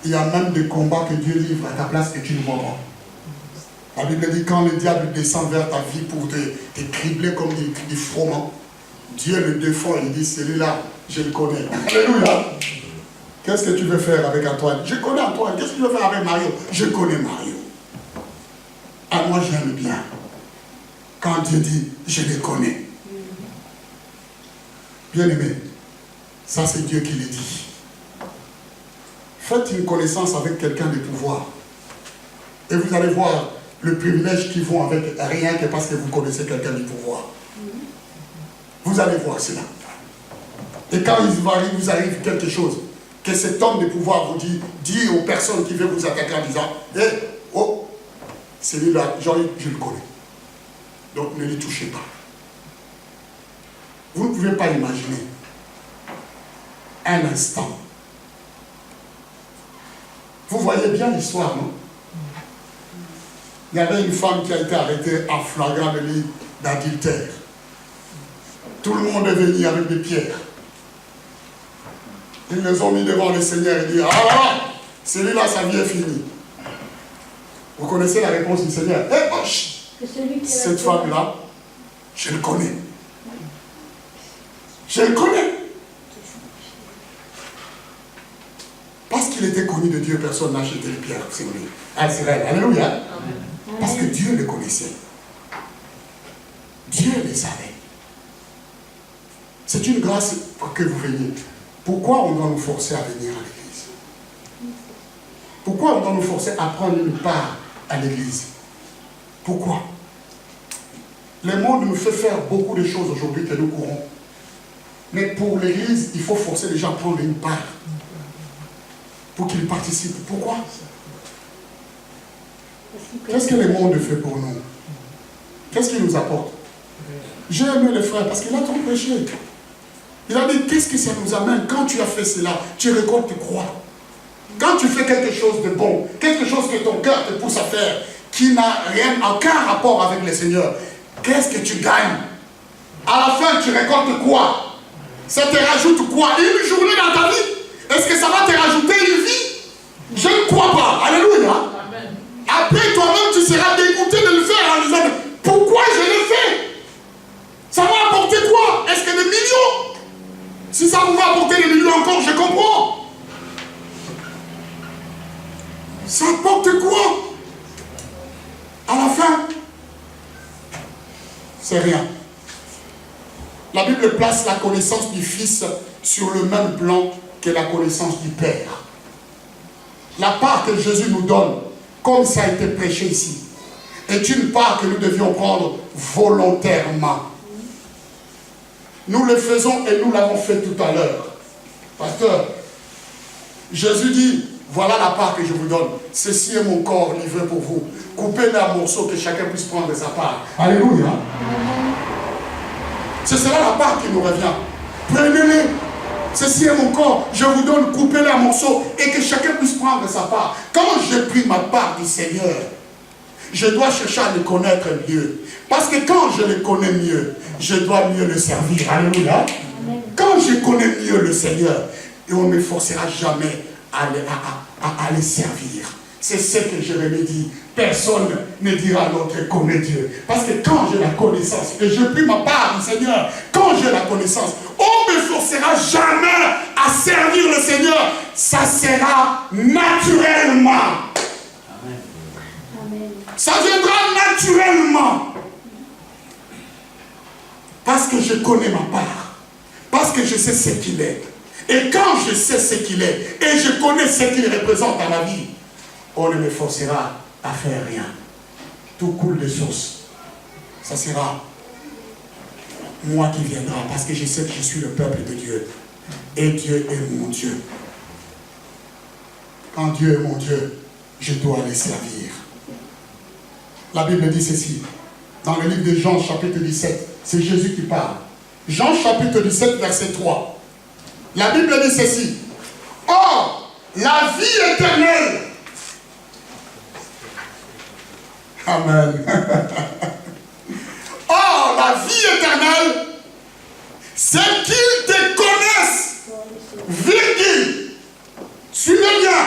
Il y a même des combats que Dieu livre à ta place que tu ne vois pas. La Bible dit quand le diable descend vers ta vie pour te cribler comme des froment, Dieu le défend et il dit celui-là, je le connais. Alléluia. Qu'est-ce que tu veux faire avec Antoine? Je connais Antoine. Qu'est-ce que tu veux faire avec Mario? Je connais Mario. Ah, moi j'aime bien. Quand Dieu dit, je les connais. Bien aimé, ça c'est Dieu qui le dit. Faites une connaissance avec quelqu'un de pouvoir. Et vous allez voir le privilège qu'ils vont avec rien que parce que vous connaissez quelqu'un du pouvoir. Vous allez voir cela. Et quand il vous arrive quelque chose, que cet homme de pouvoir vous dit aux personnes qui veulent vous attaquer en disant, hey, oh, celui-là, je le connais. Donc ne les touchez pas. Vous ne pouvez pas imaginer un instant. Vous voyez bien l'histoire, non? Il y avait une femme qui a été arrêtée en flagrant délit d'adultère. Tout le monde est venu avec des pierres. Ils les ont mis devant le Seigneur et dit, ah là, celui-là, sa vie est finie. Vous connaissez la réponse du Seigneur? Cette femme-là, je le connais. Je le connais. Parce qu'il était connu de Dieu, personne n'a acheté les pierres sur lui. Ah, c'est vrai. Alléluia. Amen. Parce que Dieu le connaissait. Dieu le savait. C'est une grâce pour que vous veniez. Pourquoi on doit nous forcer à venir à l'église? Pourquoi on doit nous forcer à prendre une part à l'église? Pourquoi? Le monde nous fait faire beaucoup de choses aujourd'hui que nous courons. Mais pour l'église, il faut forcer les gens à prendre une part pour qu'ils participent. Pourquoi? Qu'est-ce que le monde fait pour nous? Qu'est-ce qu'il nous apporte? J'ai aimé le frère parce qu'il a trop prêché. Il a dit, qu'est-ce que ça nous amène? Quand tu as fait cela, tu récoltes quoi? Quand tu fais quelque chose de bon, quelque chose que ton cœur te pousse à faire, qui n'a aucun rapport avec le Seigneur, qu'est-ce que tu gagnes? À la fin, tu récoltes quoi? Ça te rajoute quoi? Une journée dans ta vie? Est-ce que ça va te rajouter une vie? Je ne crois pas. Alléluia. Après, toi-même, tu seras dégoûté de le faire en disant, pourquoi je l'ai fait? Ça va apporter quoi? Est-ce que des millions? Si ça vous va apporter des millions encore, je comprends. Ça apporte quoi? À la fin, c'est rien. La Bible place la connaissance du Fils sur le même plan que la connaissance du Père. La part que Jésus nous donne, comme ça a été prêché ici, est une part que nous devions prendre volontairement. Nous le faisons et nous l'avons fait tout à l'heure. Pasteur, Jésus dit, voilà la part que je vous donne. Ceci est mon corps livré pour vous. Coupez-le en morceaux que chacun puisse prendre sa part. Alléluia. C'est cela la part qui nous revient. Prenez-le. Ceci est mon corps. Je vous donne, coupez-le en morceaux et que chacun puisse prendre sa part. Quand j'ai pris ma part du Seigneur, je dois chercher à le connaître mieux. Parce que quand je le connais mieux, je dois mieux le servir. Alléluia. Quand je connais mieux le Seigneur, et on ne me forcera jamais à le servir. C'est ce que je me dis. Personne ne dira à l'autre connaît Dieu. Parce que quand j'ai la connaissance, et je prie ma part du Seigneur, quand j'ai la connaissance, on ne me forcera jamais à servir le Seigneur. Ça sera naturellement. Amen. Ça viendra naturellement. Parce que je connais ma part. Parce que je sais ce qu'il est. Et quand je sais ce qu'il est, et je connais ce qu'il représente dans ma vie, on ne me forcera à faire rien. Tout coule de source. Ça sera moi qui viendra, parce que je sais que je suis le peuple de Dieu. Et Dieu est mon Dieu. Quand Dieu est mon Dieu, je dois le servir. La Bible dit ceci. Dans le livre de Jean, chapitre 17, c'est Jésus qui parle. Jean, chapitre 17, verset 3. La Bible dit ceci. Or, la vie éternelle. Amen. Or, la vie éternelle, c'est qu'ils te connaissent. Virgule. Suivez bien.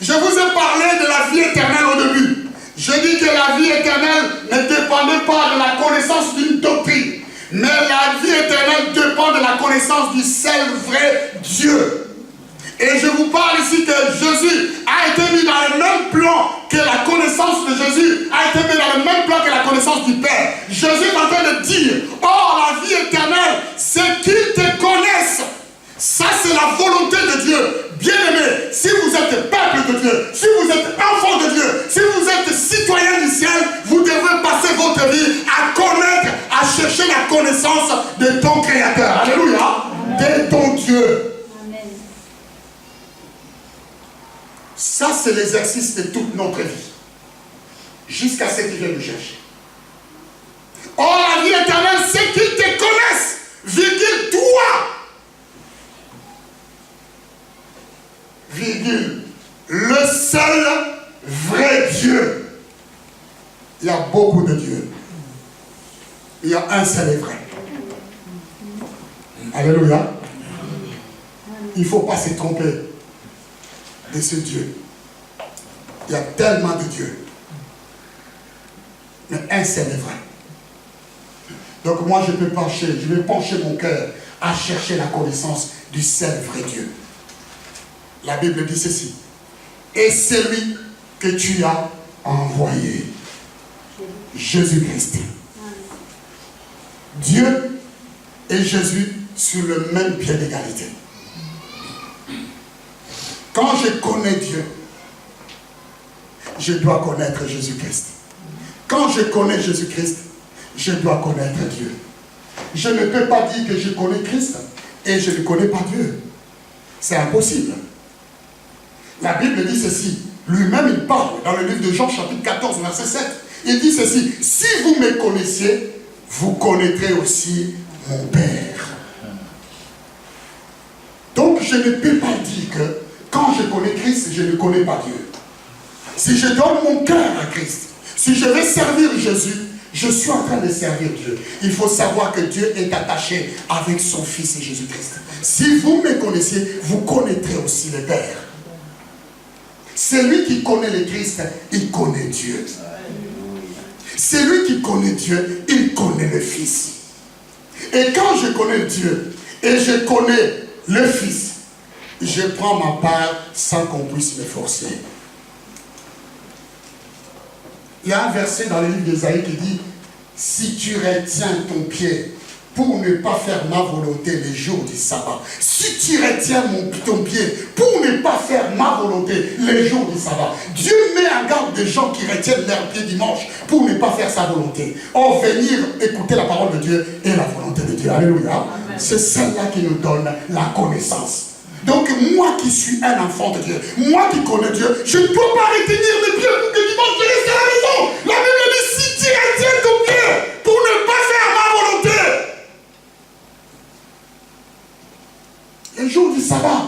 Je vous ai parlé de la vie éternelle au début. Je dis que la vie éternelle ne dépendait pas de la connaissance d'une doctrine. Mais la vie éternelle dépend de la connaissance du seul vrai Dieu. Et je vous parle ici que Jésus a été mis dans le même plan que la connaissance de Jésus a été mis dans le même plan que la connaissance du Père. Jésus est en train de dire, or la vie éternelle, c'est qu'ils te connaissent. Ça, c'est la volonté de Dieu. Bien-aimés, si vous êtes peuple de Dieu, si vous êtes enfant de Dieu, si vous êtes citoyen du ciel, vous devrez passer votre vie à connaître, à chercher la connaissance de ton Créateur. Alléluia. De ton Dieu. Amen. Ça, c'est l'exercice de toute notre vie. Jusqu'à ce qu'il vienne nous chercher. Or, la vie éternelle, c'est qu'ils te connaissent. Virgule, toi. Virgule, le seul vrai Dieu. Il y a beaucoup de dieux. Il y a un seul et vrai. Alléluia. Il ne faut pas se tromper de ce Dieu. Il y a tellement de dieux. Mais un seul est vrai. Donc moi je vais pencher mon cœur à chercher la connaissance du seul vrai Dieu. La Bible dit ceci. Et celui que tu as envoyé, Jésus-Christ. Dieu et Jésus sur le même pied d'égalité. Quand je connais Dieu, je dois connaître Jésus-Christ. Quand je connais Jésus-Christ, je dois connaître Dieu. Je ne peux pas dire que je connais Christ et je ne connais pas Dieu. C'est impossible. La Bible dit ceci. lui-même, il parle dans le livre de Jean, chapitre 14, verset 7. Il dit ceci: si vous me connaissiez, vous connaîtrez aussi mon Père. Donc, je ne peux pas dire que quand je connais Christ, je ne connais pas Dieu. Si je donne mon cœur à Christ, si je vais servir Jésus, je suis en train de servir Dieu. Il faut savoir que Dieu est attaché avec son Fils Jésus-Christ. Si vous me connaissiez, vous connaîtrez aussi le Père. Celui qui connaît le Christ, il connaît Dieu. Celui qui connaît Dieu, il connaît le Fils. Et quand je connais Dieu et je connais le Fils, je prends ma part sans qu'on puisse me forcer. Il y a un verset dans le livre d'Ésaïe qui dit: si tu retiens ton pied pour ne pas faire ma volonté les jours du sabbat, si tu retiens ton pied pour ne pas faire ma volonté les jours du sabbat, Dieu met en garde des gens qui retiennent leur pied dimanche pour ne pas faire sa volonté. Or, venir écouter la parole de Dieu et la volonté de Dieu. Alléluia. C'est celle-là qui nous donne la connaissance. Donc, moi qui suis un enfant de Dieu, moi qui connais Dieu, je ne peux pas retenir mes pieds pour que dimanche je reste à la maison. La Bible dit: si tu retiens ton pied pour ne pas faire ma volonté les jours du sabbat.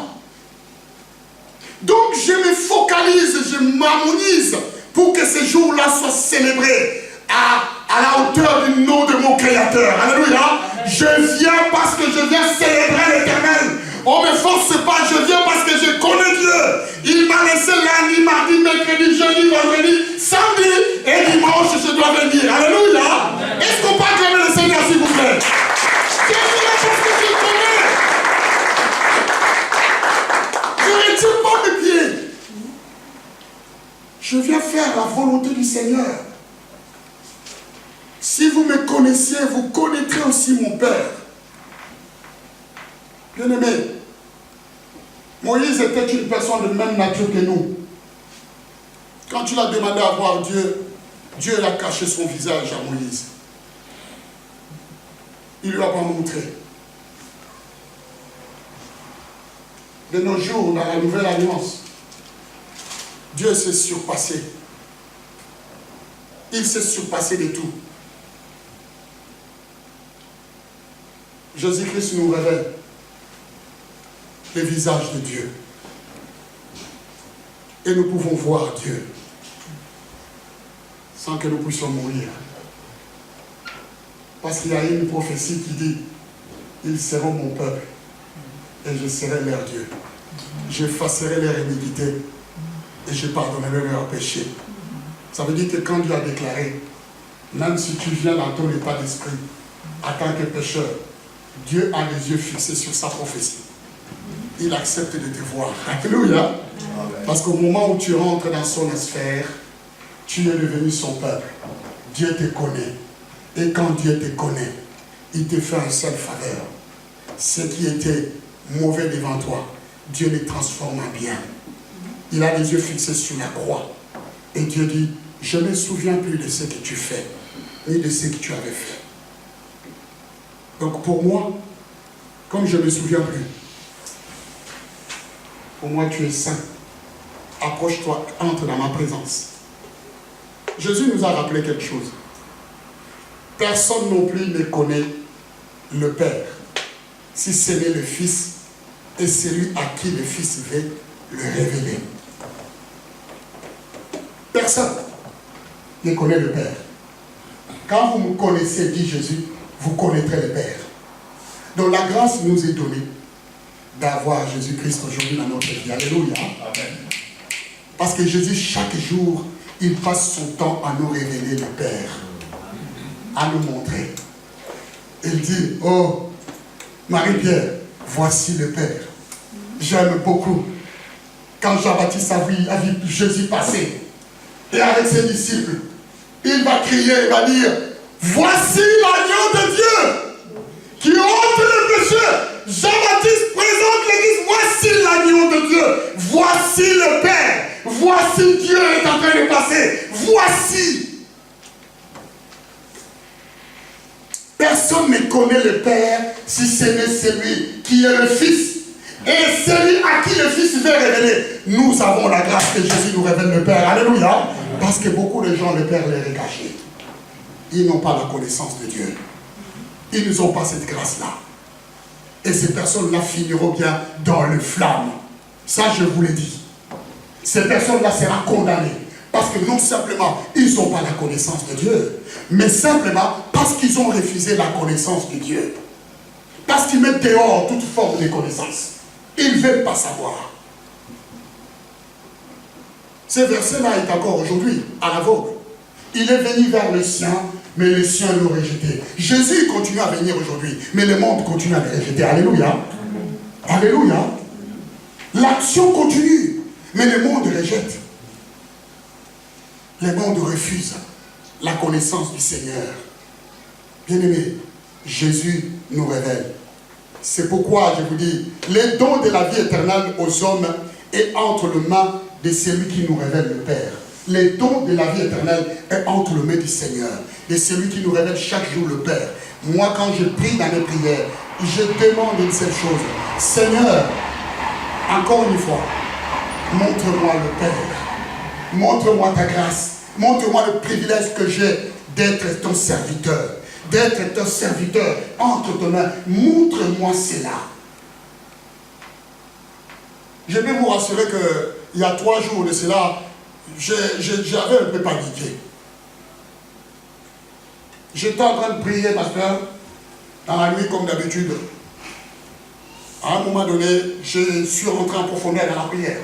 Donc, je me focalise, je m'harmonise pour que ces jours-là soient célébrés à la hauteur du nom de mon Créateur. Alléluia. Je viens parce que je viens célébrer l'Éternel. On ne me force pas, je viens parce que je connais Dieu. Il m'a laissé lundi, mardi, mercredi, jeudi, vendredi, samedi et dimanche, je dois venir. Alléluia. Est-ce qu'on peut acclamer le Seigneur, s'il vous plaît? Je viens parce que je connais. Je ne retiens pas mes pieds. Je viens faire la volonté du Seigneur. Si vous me connaissiez, vous connaîtrez aussi mon Père. Bien-aimé, Moïse était une personne de même nature que nous. Quand il a demandé à voir Dieu, Dieu a caché son visage à Moïse. Il ne lui a pas montré. De nos jours, dans la nouvelle alliance, Dieu s'est surpassé. Il s'est surpassé de tout. Jésus-Christ nous révèle le visage de Dieu. Et nous pouvons voir Dieu sans que nous puissions mourir. Parce qu'il y a une prophétie qui dit: ils seront mon peuple et je serai leur Dieu. J'effacerai leur iniquité et je pardonnerai leurs péchés. Ça veut dire que quand Dieu a déclaré, même si tu viens dans ton état d'esprit en tant que pécheur, Dieu a les yeux fixés sur sa prophétie. Il accepte de te voir. Alléluia. Parce qu'au moment où tu rentres dans son sphère, tu es devenu son peuple. Dieu te connaît. Et quand Dieu te connaît, il te fait un seul faveur. Ce qui était mauvais devant toi, Dieu les transforme en bien. Il a les yeux fixés sur la croix. Et Dieu dit: je ne me souviens plus de ce que tu fais, ni de ce que tu avais fait. Donc pour moi, comme je ne me souviens plus, pour moi tu es saint. Approche-toi, entre dans ma présence. Jésus nous a rappelé quelque chose. Personne non plus ne connaît le Père, si ce n'est le Fils et celui à qui le Fils veut le révéler. Personne ne connaît le Père. Quand vous me connaissez, dit Jésus, vous connaîtrez le Père. Donc la grâce nous est donnée d'avoir Jésus-Christ aujourd'hui dans notre vie. Alléluia. Amen. Parce que Jésus, chaque jour, il passe son temps à nous révéler le Père, à nous montrer. Il dit: oh, Marie-Pierre, voici le Père. J'aime beaucoup. Quand Jean-Baptiste a vu Jésus passer, et avec ses disciples, il va crier, il va dire: voici l'agneau de Dieu qui ôte le péché. Jean-Baptiste présente l'église: voici l'agneau de Dieu, voici le Père, voici Dieu est en train de passer, voici. Personne ne connaît le Père si ce n'est celui qui est le Fils. Et celui à qui le Fils veut révéler, nous avons la grâce que Jésus nous révèle le Père. Alléluia. Parce que beaucoup de gens, le Père les a cachés. Ils n'ont pas la connaissance de Dieu. Ils n'ont pas cette grâce-là. Et ces personnes-là finiront bien dans le flamme. Ça, je vous l'ai dit. Ces personnes-là seront condamnées. Parce que non simplement, ils n'ont pas la connaissance de Dieu, mais simplement parce qu'ils ont refusé la connaissance de Dieu. Parce qu'ils mettent dehors toute forme de connaissance. Ils ne veulent pas savoir. Ce verset-là est encore aujourd'hui à la vogue. Il est venu vers les siens, mais les siens l'ont rejeté. Jésus continue à venir aujourd'hui, mais le monde continue à le rejeter. Alléluia. Alléluia. L'action continue, mais le monde rejette. Le monde refuse la connaissance du Seigneur. Bien-aimés, Jésus nous révèle. C'est pourquoi je vous dis, le don de la vie éternelle aux hommes est entre les mains de celui qui nous révèle le Père. Le don de la vie éternelle est entre les mains du Seigneur, de celui qui nous révèle chaque jour le Père. Moi, quand je prie dans mes prières, je demande une seule chose. Seigneur, encore une fois, montre-moi le Père. Montre-moi ta grâce. Montre-moi le privilège que j'ai d'être ton serviteur. D'être ton serviteur entre tes mains. Montre-moi cela. Je vais vous rassurer qu'il y a 3 jours de cela, j'avais un peu paniqué. J'étais en train de prier, pasteur, dans la nuit comme d'habitude. À un moment donné, je suis rentré en profondeur dans la prière.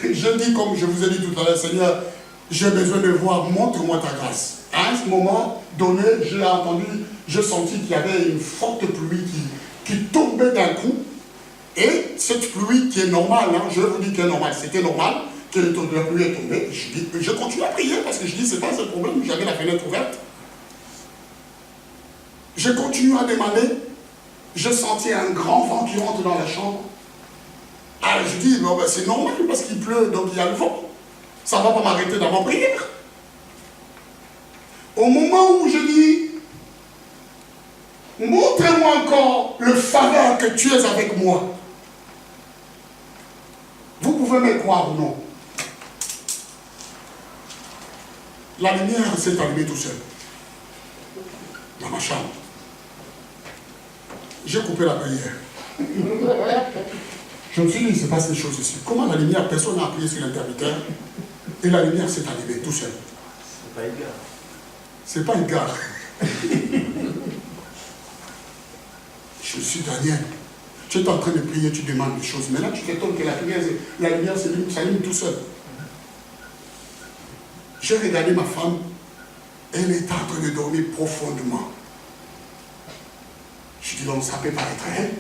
Je dis comme je vous ai dit tout à l'heure, Seigneur, j'ai besoin de voir, montre-moi ta grâce. À un moment donné, j'ai entendu, j'ai senti qu'il y avait une forte pluie qui tombait d'un coup. Et cette pluie qui est normale, hein, je vous dis qu'elle est normale, c'était normal que la pluie est tombée. Je continue à prier parce que je dis, c'est pas ce problème, j'avais la fenêtre ouverte. Je continue à demander, je sentais un grand vent qui rentre dans la chambre. Alors je dis, bon, ben, c'est normal parce qu'il pleut, donc il y a le vent. Ça ne va pas m'arrêter dans ma prière. Au moment où je dis, montre-moi encore le faveur que tu es avec moi. Vous pouvez me croire ou non. La lumière s'est allumée tout seul. Dans ma chambre. J'ai coupé la prière. Je me suis dit, il se passe des choses ici. Comment la lumière, personne n'a appuyé sur l'interrupteur et la lumière s'est allumée tout seul. C'est pas une gare. C'est pas une gare. Je suis Daniel. Tu es en train de prier, tu demandes des choses. Mais là, tu t'étonnes que la lumière s'allume tout seul. J'ai regardé ma femme. Elle est en train de dormir profondément. Je dis donc, ça peut pas être elle.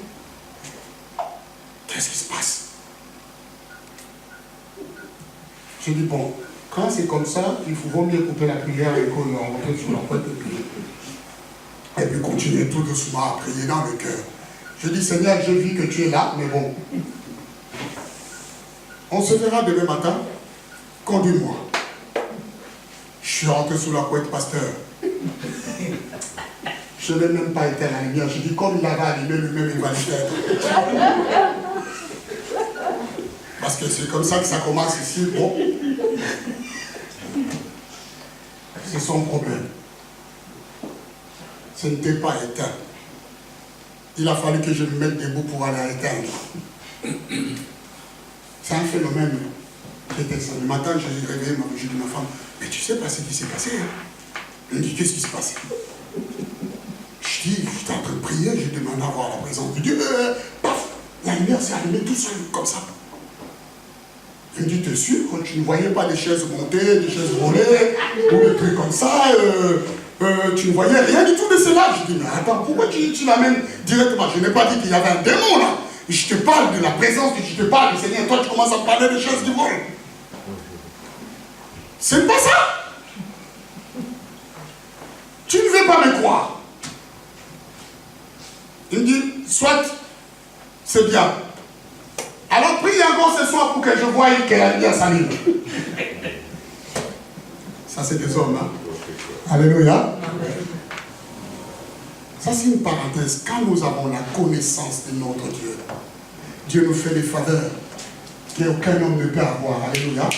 Qu'est-ce qui se passe? Je dis, bon, quand c'est comme ça, il vaut mieux couper la prière et qu'on rentre sur la porte de prier. Et puis continuer tout doucement à prier dans le cœur. Je dis, Seigneur, j'ai vu que tu es là, mais bon. On se verra demain matin. Conduis-moi. Je suis rentré sous la couette, pasteur. Je n'ai même pas été à la lumière. Je dis, comme il avait allumé lui-même, il va l'éteindre. Parce que c'est comme ça que ça commence ici. Bon. C'est son problème. Ce n'était pas éteint. Il a fallu que je me mette debout pour aller éteindre. C'est un phénomène qui était ça. Le matin, j'ai réveillé, j'ai dit à ma femme, mais tu sais pas ce qui s'est passé. Hein? Elle me dit, qu'est-ce qui s'est passé? Je dis, j'étais en train de prier, j'ai demandé à voir la présence de Dieu. Paf, la lumière s'est allumée tout seul, comme ça. Elle me dit, t'es sûr que tu ne voyais pas des chaises montées, des chaises volées, ou des trucs comme ça, tu ne voyais rien du tout de cela. Je dis, mais attends, pourquoi tu l'amènes directement? Je n'ai pas dit qu'il y avait un démon là. Je te parle de la présence, je te parle du Seigneur. Toi, tu commences à me parler des choses qui volent. C'est pas ça. Tu ne veux pas me croire. Il me dit, soit, c'est bien. Alors prie encore ce soir pour que je voie que la lumière s'allume. Ça, c'est des hommes, hein? Alléluia. Ça c'est une parenthèse. Quand nous avons la connaissance de notre Dieu, Dieu nous fait des faveurs qu'aucun homme ne peut avoir. Alléluia.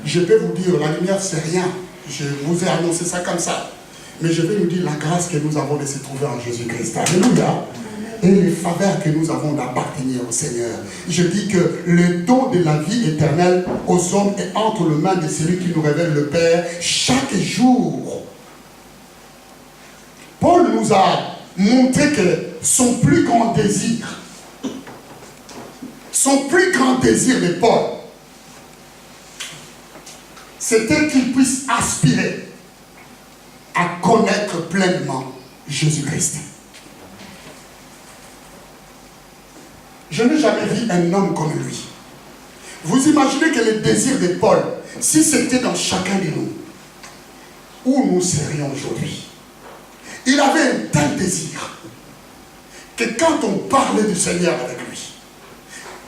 Je peux vous dire, la lumière c'est rien. Je vous ai annoncé ça comme ça. Mais je vais vous dire la grâce que nous avons de se trouver en Jésus-Christ. Alléluia. Et les faveurs que nous avons d'appartenir au Seigneur. Je dis que le don de la vie éternelle aux hommes est entre les mains de celui qui nous révèle le Père chaque jour. Paul nous a montré que son plus grand désir de Paul, c'était qu'il puisse aspirer à connaître pleinement Jésus-Christ. Je n'ai jamais vu un homme comme lui. Vous imaginez que le désir de Paul, si c'était dans chacun de nous, où nous serions aujourd'hui? Il avait un tel désir que quand on parlait du Seigneur avec lui,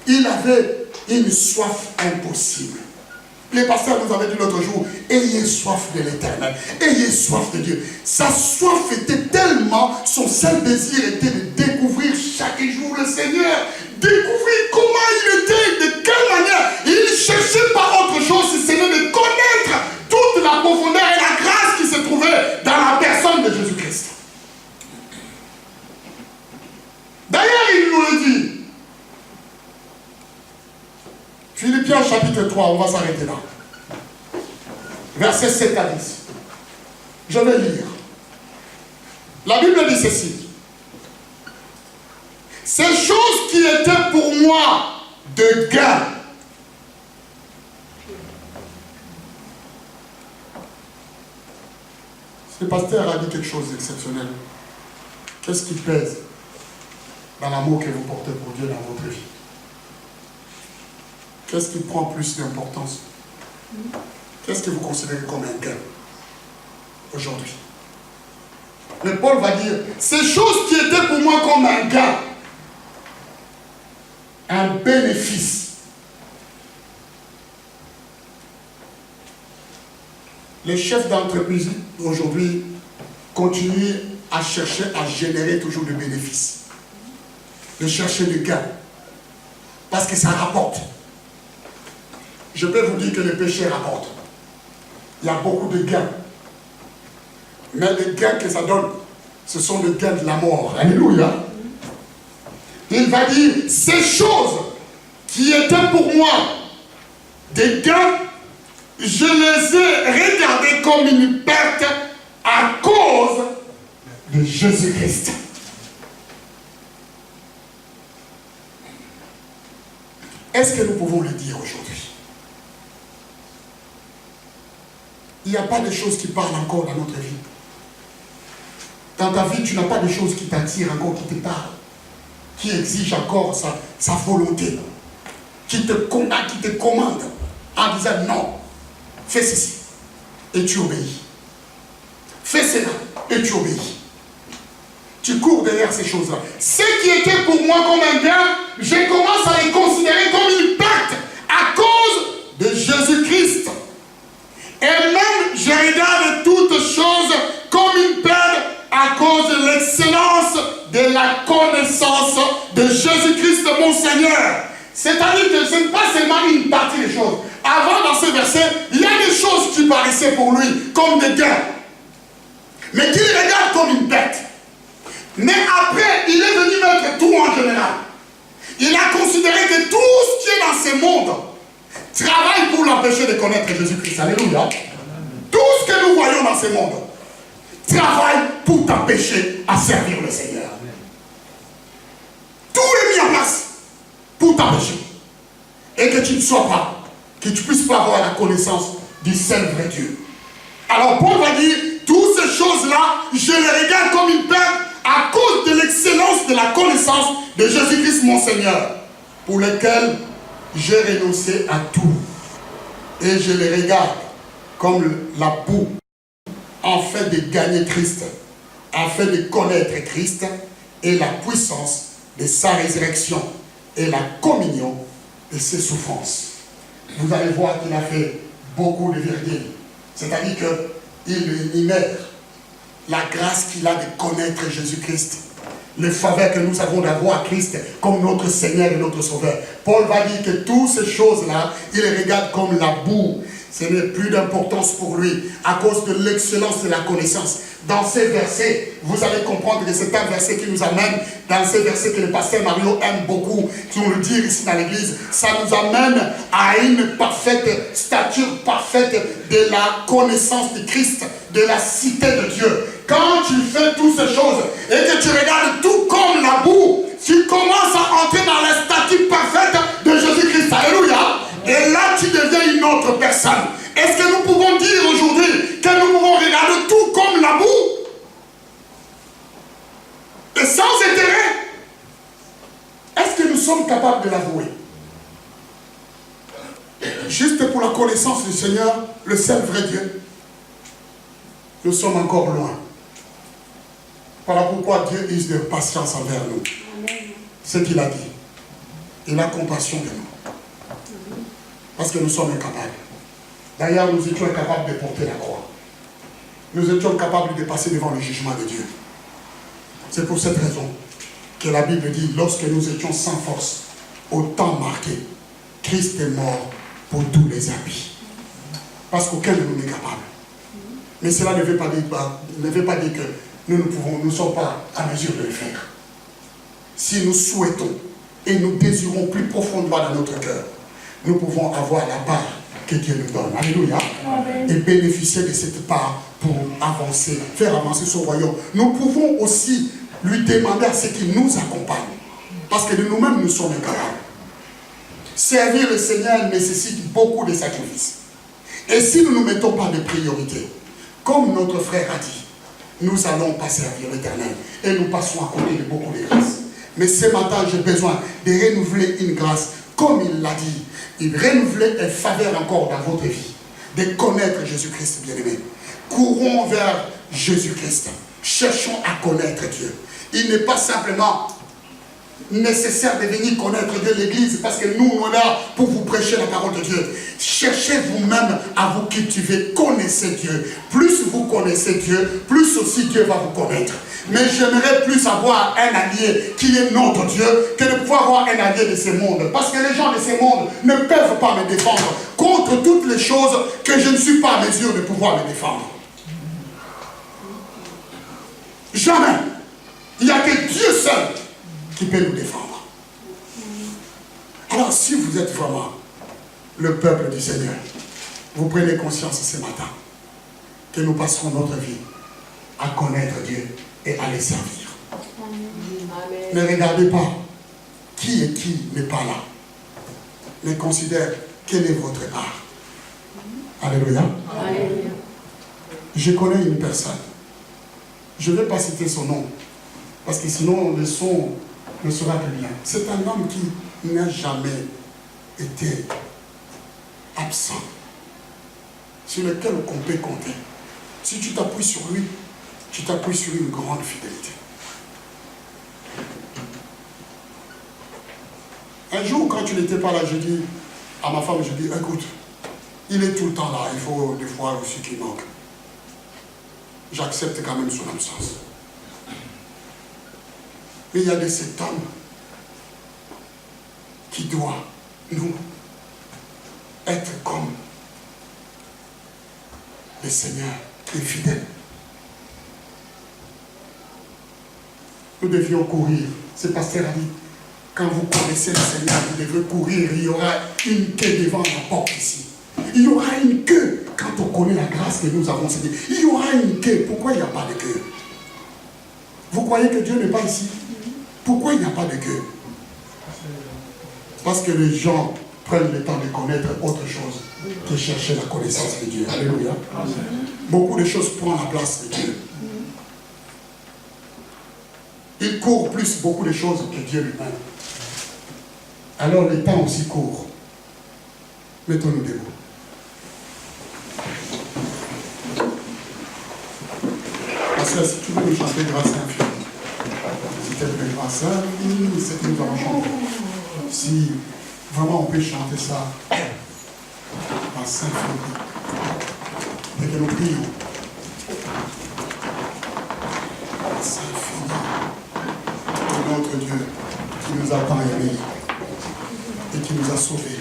il avait une soif impossible. Les pasteurs nous avaient dit l'autre jour, ayez soif de l'éternel, ayez soif de Dieu. Sa soif était tellement, son seul désir était de découvrir chaque jour le Seigneur, découvrir comment il était, de quelle manière. Il ne cherchait pas autre chose, si ce n'est de connaître toute la profondeur et la grâce qui se trouvait dans la personne de Jésus-Christ. D'ailleurs, il nous le dit. Philippiens chapitre 3, on va s'arrêter là. Versets 7 à 10. Je vais lire. La Bible dit ceci. Ces choses qui étaient pour moi de gain. Le pasteur a dit quelque chose d'exceptionnel. Qu'est-ce qui pèse dans l'amour que vous portez pour Dieu dans votre vie? Qu'est-ce qui prend plus d'importance? Qu'est-ce que vous considérez comme un gain aujourd'hui? Mais Paul va dire, ces choses qui étaient pour moi comme un gain, un bénéfice. Les chefs d'entreprise aujourd'hui continuent à chercher à générer toujours des bénéfices, de chercher des gains, parce que ça rapporte. Je peux vous dire que le péché rapporte. Il y a beaucoup de gains. Mais les gains que ça donne, ce sont les gains de la mort. Alléluia. Il va dire, ces choses qui étaient pour moi des gains, je les ai regardées comme une perte à cause de Jésus-Christ. Est-ce que nous pouvons le dire aujourd'hui? Il n'y a pas de choses qui parlent encore dans notre vie. Dans ta vie, tu n'as pas de choses qui t'attirent encore, qui te parlent, qui exigent encore sa volonté, qui te commande en disant non, fais ceci, et tu obéis. Fais cela, et tu obéis. Tu cours derrière ces choses-là. Ce qui était pour moi comme un gain, je commence à les considérer comme une perte à cause de Jésus-Christ. Et même, je regarde toutes choses comme une perte à cause de l'excellence de la connaissance de Jésus-Christ, mon Seigneur. C'est-à-dire que ce n'est pas seulement une partie des choses. Avant, dans ce verset, il y a des choses qui paraissaient pour lui comme des gains, mais qu'il regarde comme une perte. Mais après, il est venu mettre tout en général. Il a considéré que tout ce qui est dans ce monde travaille pour l'empêcher de connaître Jésus-Christ. Alléluia. Tout ce que nous voyons dans ce monde travaille pour t'empêcher à servir le Seigneur. Tout est mis en place pour t'empêcher. Et que tu ne sois pas, que tu ne puisses pas avoir la connaissance du seul vrai Dieu. Alors Paul va dire, toutes ces choses-là, je les regarde comme une perte à cause de l'excellence de la connaissance de Jésus-Christ mon Seigneur, pour lequel j'ai renoncé à tout. Et je les regarde comme la boue, afin de gagner Christ, afin de connaître Christ et la puissance de sa résurrection et la communion de ses souffrances. Vous allez voir qu'il a fait beaucoup de vérités. C'est-à-dire qu'il énumère la grâce qu'il a de connaître Jésus-Christ, le faveur que nous avons d'avoir Christ comme notre Seigneur et notre Sauveur. Paul va dire que toutes ces choses-là, il les regarde comme la boue. Ce n'est plus d'importance pour lui à cause de l'excellence de la connaissance. Dans ces versets, vous allez comprendre que c'est un verset qui nous amène, dans ces versets que le pasteur Mario aime beaucoup, qui nous le dit ici dans l'église, ça nous amène à une parfaite stature parfaite de la connaissance de Christ, de la cité de Dieu. Quand tu fais toutes ces choses et que tu regardes tout comme la boue, tu commences à entrer dans la stature parfaite de Jésus-Christ. Alléluia. Et là, tu deviens une autre personne. Est-ce que nous pouvons dire aujourd'hui que nous pouvons regarder tout comme la boue et sans intérêt? Est-ce que nous sommes capables de l'avouer? Juste pour la connaissance du Seigneur, le seul vrai Dieu, nous sommes encore loin. Voilà pourquoi Dieu use de patience envers nous. Ce qu'il a dit. Il a compassion de nous. Parce que nous sommes incapables. D'ailleurs, nous étions incapables de porter la croix. Nous étions capables de passer devant le jugement de Dieu. C'est pour cette raison que la Bible dit, lorsque nous étions sans force, au temps marqué, Christ est mort pour tous les habits. Parce qu'aucun de nous n'est capable. Mais cela ne veut pas dire que nous ne sommes pas à mesure de le faire. Si nous souhaitons et nous désirons plus profondément dans notre cœur, nous pouvons avoir la part que Dieu nous donne. Alléluia. Et bénéficier de cette part pour avancer, faire avancer son royaume. Nous pouvons aussi lui demander à ce qu'il nous accompagne. Parce que de nous-mêmes, nous sommes incapables. Servir le Seigneur nécessite beaucoup de sacrifices. Et si nous ne nous mettons pas de priorité, comme notre frère a dit, nous allons pas servir l'Éternel. Et nous passons à côté de beaucoup de grâces. Mais ce matin, j'ai besoin de renouveler une grâce. Comme il l'a dit, il renouveler une faveur encore dans votre vie. De connaître Jésus-Christ, bien-aimé. Courons vers Jésus-Christ. Cherchons à connaître Dieu. Il n'est pas simplement nécessaire de venir connaître Dieu, l'Église, parce que nous sommes là pour vous prêcher la parole de Dieu. Cherchez vous-même à vous cultiver, connaissez Dieu. Plus vous connaissez Dieu, plus aussi Dieu va vous connaître. Mais j'aimerais plus avoir un allié qui est notre Dieu que de pouvoir avoir un allié de ce monde. Parce que les gens de ce monde ne peuvent pas me défendre contre toutes les choses que je ne suis pas en mesure de pouvoir me défendre. Jamais. Il n'y a que Dieu seul qui peut nous défendre. Alors si vous êtes vraiment le peuple du Seigneur, vous prenez conscience ce matin que nous passerons notre vie à connaître Dieu et à les servir. Amen. Ne regardez pas qui et qui n'est pas là. Mais considère quelle est votre part. Alléluia. Alléluia. Je connais une personne. Je ne vais pas citer son nom. Parce que sinon le son ne sera plus bien. C'est un homme qui n'a jamais été absent. Sur lequel on peut compter. Si tu t'appuies sur lui, tu t'appuies sur une grande fidélité. Un jour, quand tu n'étais pas là, je dis à ma femme, je dis, écoute, il est tout le temps là, il faut des fois aussi qu'il manque. J'accepte quand même son absence. Mais il y a de cet homme qui doit, nous, être comme le Seigneur qui est fidèle. Nous devions courir. Ce pasteur a dit, quand vous connaissez le Seigneur, vous devez courir. Il y aura une queue devant la porte ici. Il y aura une queue quand on connaît la grâce que nous avons cédée. Il y aura une queue. Pourquoi il n'y a pas de queue? Vous croyez que Dieu n'est pas ici? Pourquoi il n'y a pas de queue? Parce que les gens prennent le temps de connaître autre chose que chercher la connaissance de Dieu. Alléluia. Beaucoup de choses prennent la place de Dieu. Il court plus beaucoup de choses que Dieu lui-même. Alors le temps aussi court. Mettons-nous debout. Parce que si tu veux nous chanter grâce infinie, c'était une grâce infinie, c'est que nous allons chanter. Si vraiment on peut chanter ça, grâce infinie, et que nous prions. grâce infinie de notre Dieu qui nous a tant aimés et qui nous a sauvés.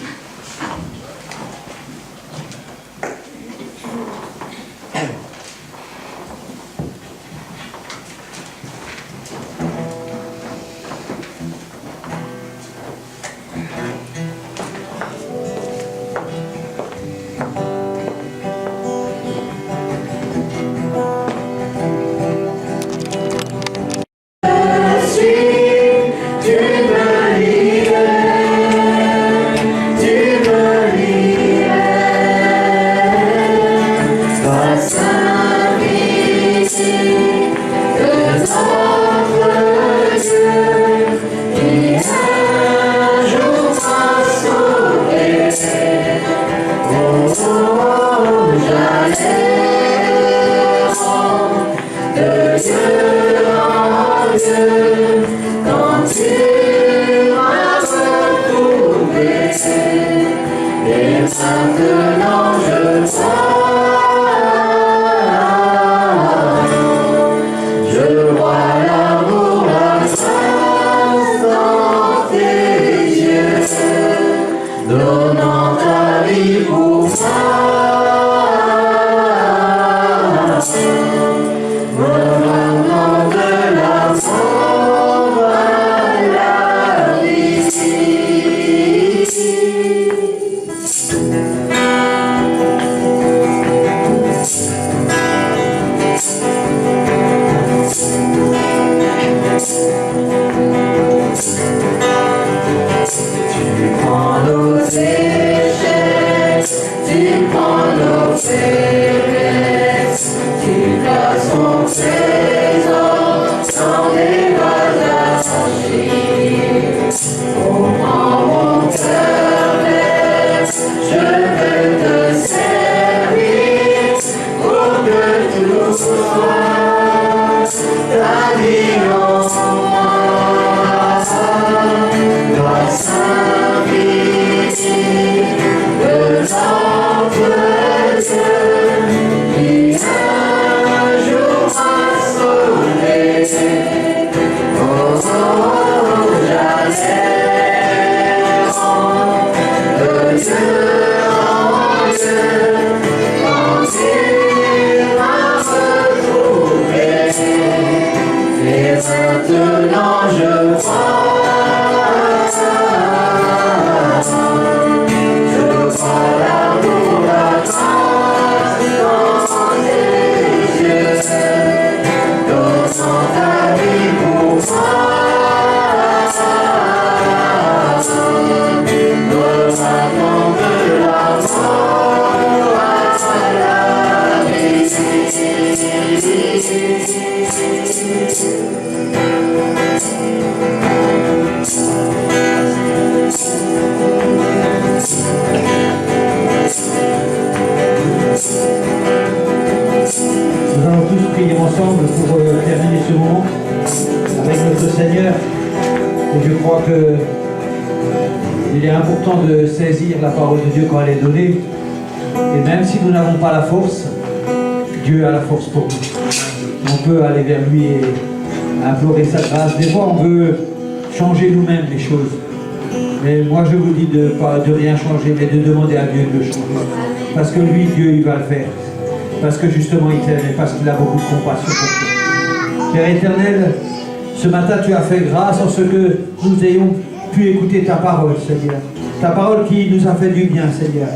Il est important de saisir la parole de Dieu quand elle est donnée. Et même si nous n'avons pas la force, Dieu a la force pour nous. On peut aller vers lui et implorer sa grâce. Des fois, on veut changer nous-mêmes les choses. Mais moi, je vous dis de rien changer, mais de demander à Dieu de le changer. Parce que lui, Dieu, il va le faire. Parce que justement, il t'aime et parce qu'il a beaucoup de compassion pour toi. Père éternel, ce matin, tu as fait grâce en ce que nous ayons pu écouter ta parole, Seigneur. Ta parole qui nous a fait du bien, Seigneur.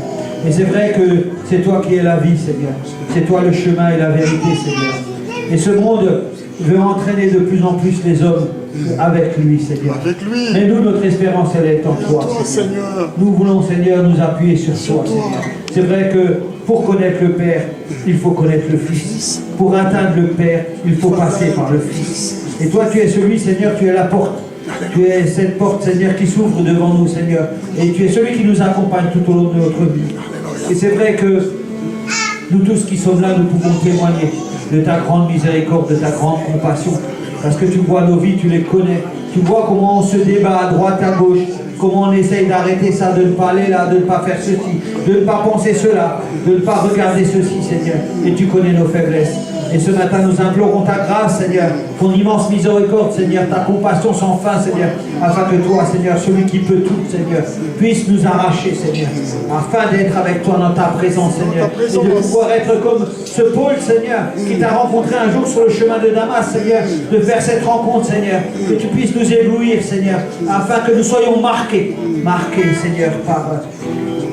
Et c'est vrai que c'est toi qui es la vie, Seigneur. C'est toi le chemin et la vérité, Seigneur. Et ce monde veut entraîner de plus en plus les hommes avec lui, Seigneur. Avec lui. Mais nous, notre espérance, elle est en toi, Seigneur. Nous voulons, Seigneur, nous appuyer sur toi, Seigneur. C'est vrai que pour connaître le Père, il faut connaître le Fils. Pour atteindre le Père, il faut passer par le Fils. Et toi, tu es celui, Seigneur, tu es la porte. Tu es cette porte, Seigneur, qui s'ouvre devant nous, Seigneur. Et tu es celui qui nous accompagne tout au long de notre vie. Et c'est vrai que nous tous qui sommes là, nous pouvons témoigner de ta grande miséricorde, de ta grande compassion. Parce que tu vois nos vies, tu les connais. Tu vois comment on se débat à droite, à gauche. Comment on essaye d'arrêter ça, de ne pas aller là, de ne pas faire ceci, de ne pas penser cela, de ne pas regarder ceci, Seigneur. Et tu connais nos faiblesses. Et ce matin, nous implorons ta grâce, Seigneur, ton immense miséricorde, Seigneur, ta compassion sans fin, Seigneur, afin que toi, Seigneur, celui qui peut tout, Seigneur, puisse nous arracher, Seigneur, afin d'être avec toi dans ta présence, Seigneur, et de pouvoir être comme ce Paul, Seigneur, qui t'a rencontré un jour sur le chemin de Damas, Seigneur, de faire cette rencontre, Seigneur, que tu puisses nous éblouir, Seigneur, afin que nous soyons marqués, Seigneur, par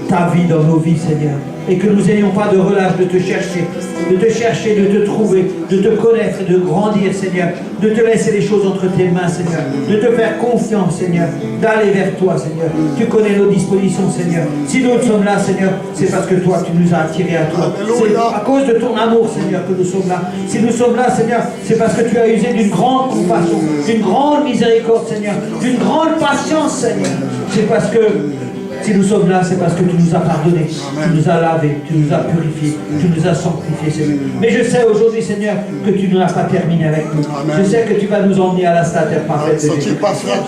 ta vie dans nos vies, Seigneur, et que nous n'ayons pas de relâche de te chercher, de te trouver, de te connaître, de grandir, Seigneur, de te laisser les choses entre tes mains, Seigneur, de te faire confiance, Seigneur, d'aller vers toi, Seigneur. Tu connais nos dispositions, Seigneur. Si nous sommes là, Seigneur, c'est parce que toi, tu nous as attirés à toi. C'est à cause de ton amour, Seigneur, que nous sommes là. Si nous sommes là, Seigneur, c'est parce que tu as usé d'une grande compassion, d'une grande miséricorde, Seigneur, d'une grande patience, Seigneur. C'est parce que si nous sommes là, c'est parce que tu nous as pardonné, tu nous as lavé, tu nous as purifié, tu nous as sanctifié, Seigneur. Mais je sais aujourd'hui, Seigneur, que tu n'as pas terminé avec nous. Je sais que tu vas nous emmener à la stataire parfaite de Jésus.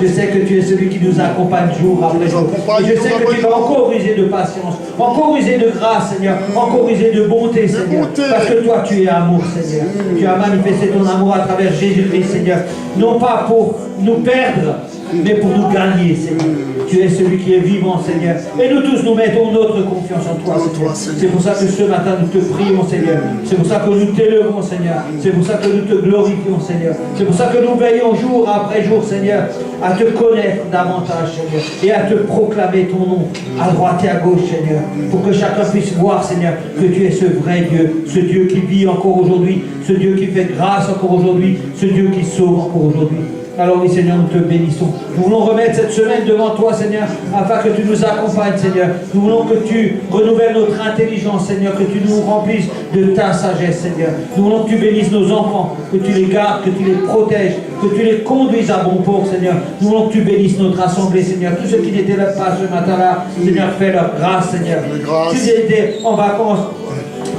Je sais que tu es celui qui nous accompagne jour après jour. Et je sais que tu vas encore user de patience, encore user de grâce, Seigneur, encore user de bonté, Seigneur. Parce que toi, tu es amour, Seigneur. Tu as manifesté ton amour à travers Jésus-Christ, Seigneur. Non pas pour nous perdre, mais pour nous gagner, Seigneur. Tu es celui qui est vivant, Seigneur. Et nous tous, nous mettons notre confiance en toi, Seigneur. C'est pour ça que ce matin, nous te prions, Seigneur. C'est pour ça que nous t'élevons, Seigneur. C'est pour ça que nous te glorifions, Seigneur. C'est pour ça que nous veillons jour après jour, Seigneur, à te connaître davantage, Seigneur, et à te proclamer ton nom à droite et à gauche, Seigneur, pour que chacun puisse voir, Seigneur, que tu es ce vrai Dieu, ce Dieu qui vit encore aujourd'hui, ce Dieu qui fait grâce encore aujourd'hui, ce Dieu qui sauve encore aujourd'hui. Alors oui, Seigneur, nous te bénissons. Nous voulons remettre cette semaine devant toi, Seigneur, afin que tu nous accompagnes, Seigneur. Nous voulons que tu renouvelles notre intelligence, Seigneur, que tu nous remplisses de ta sagesse, Seigneur. Nous voulons que tu bénisses nos enfants, que tu les gardes, que tu les protèges, que tu les conduises à bon port, Seigneur. Nous voulons que tu bénisses notre assemblée, Seigneur. Tous ceux qui n'étaient là pas ce matin-là, Seigneur, fais leur grâce, Seigneur. S'ils étaient en vacances,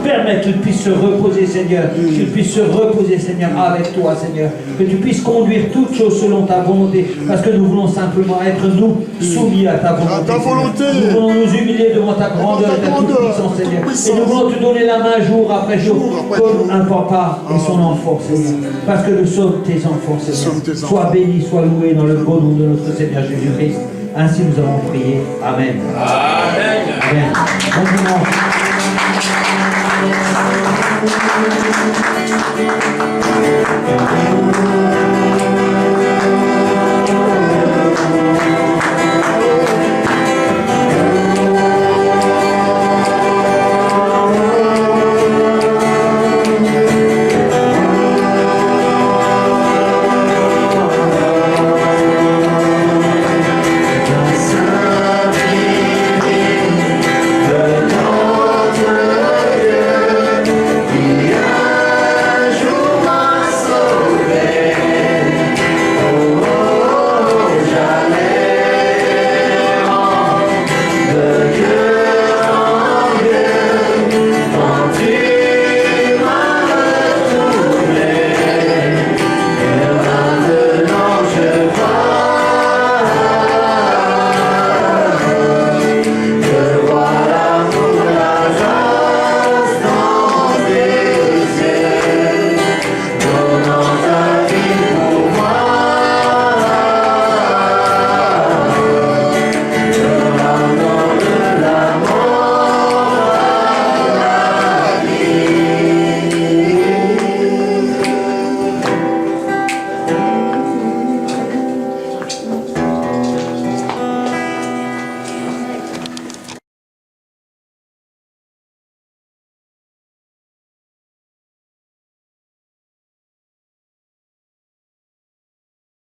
permets qu'ils puissent se reposer, Seigneur. Qu'ils puissent se reposer, Seigneur, avec toi, Seigneur. Que tu puisses conduire toutes choses selon ta volonté. Parce que nous voulons simplement être, nous, soumis à ta volonté. Nous voulons nous humilier devant ta grandeur et ta toute-puissance, Seigneur. Et nous voulons te donner la main jour après jour, comme un papa et son enfant, Seigneur. Parce que nous sommes tes enfants, Seigneur. Sois béni, sois loué dans le beau nom de notre Seigneur Jésus-Christ. Ainsi nous avons prié. Amen. Amen. Amen. Bon dimanche.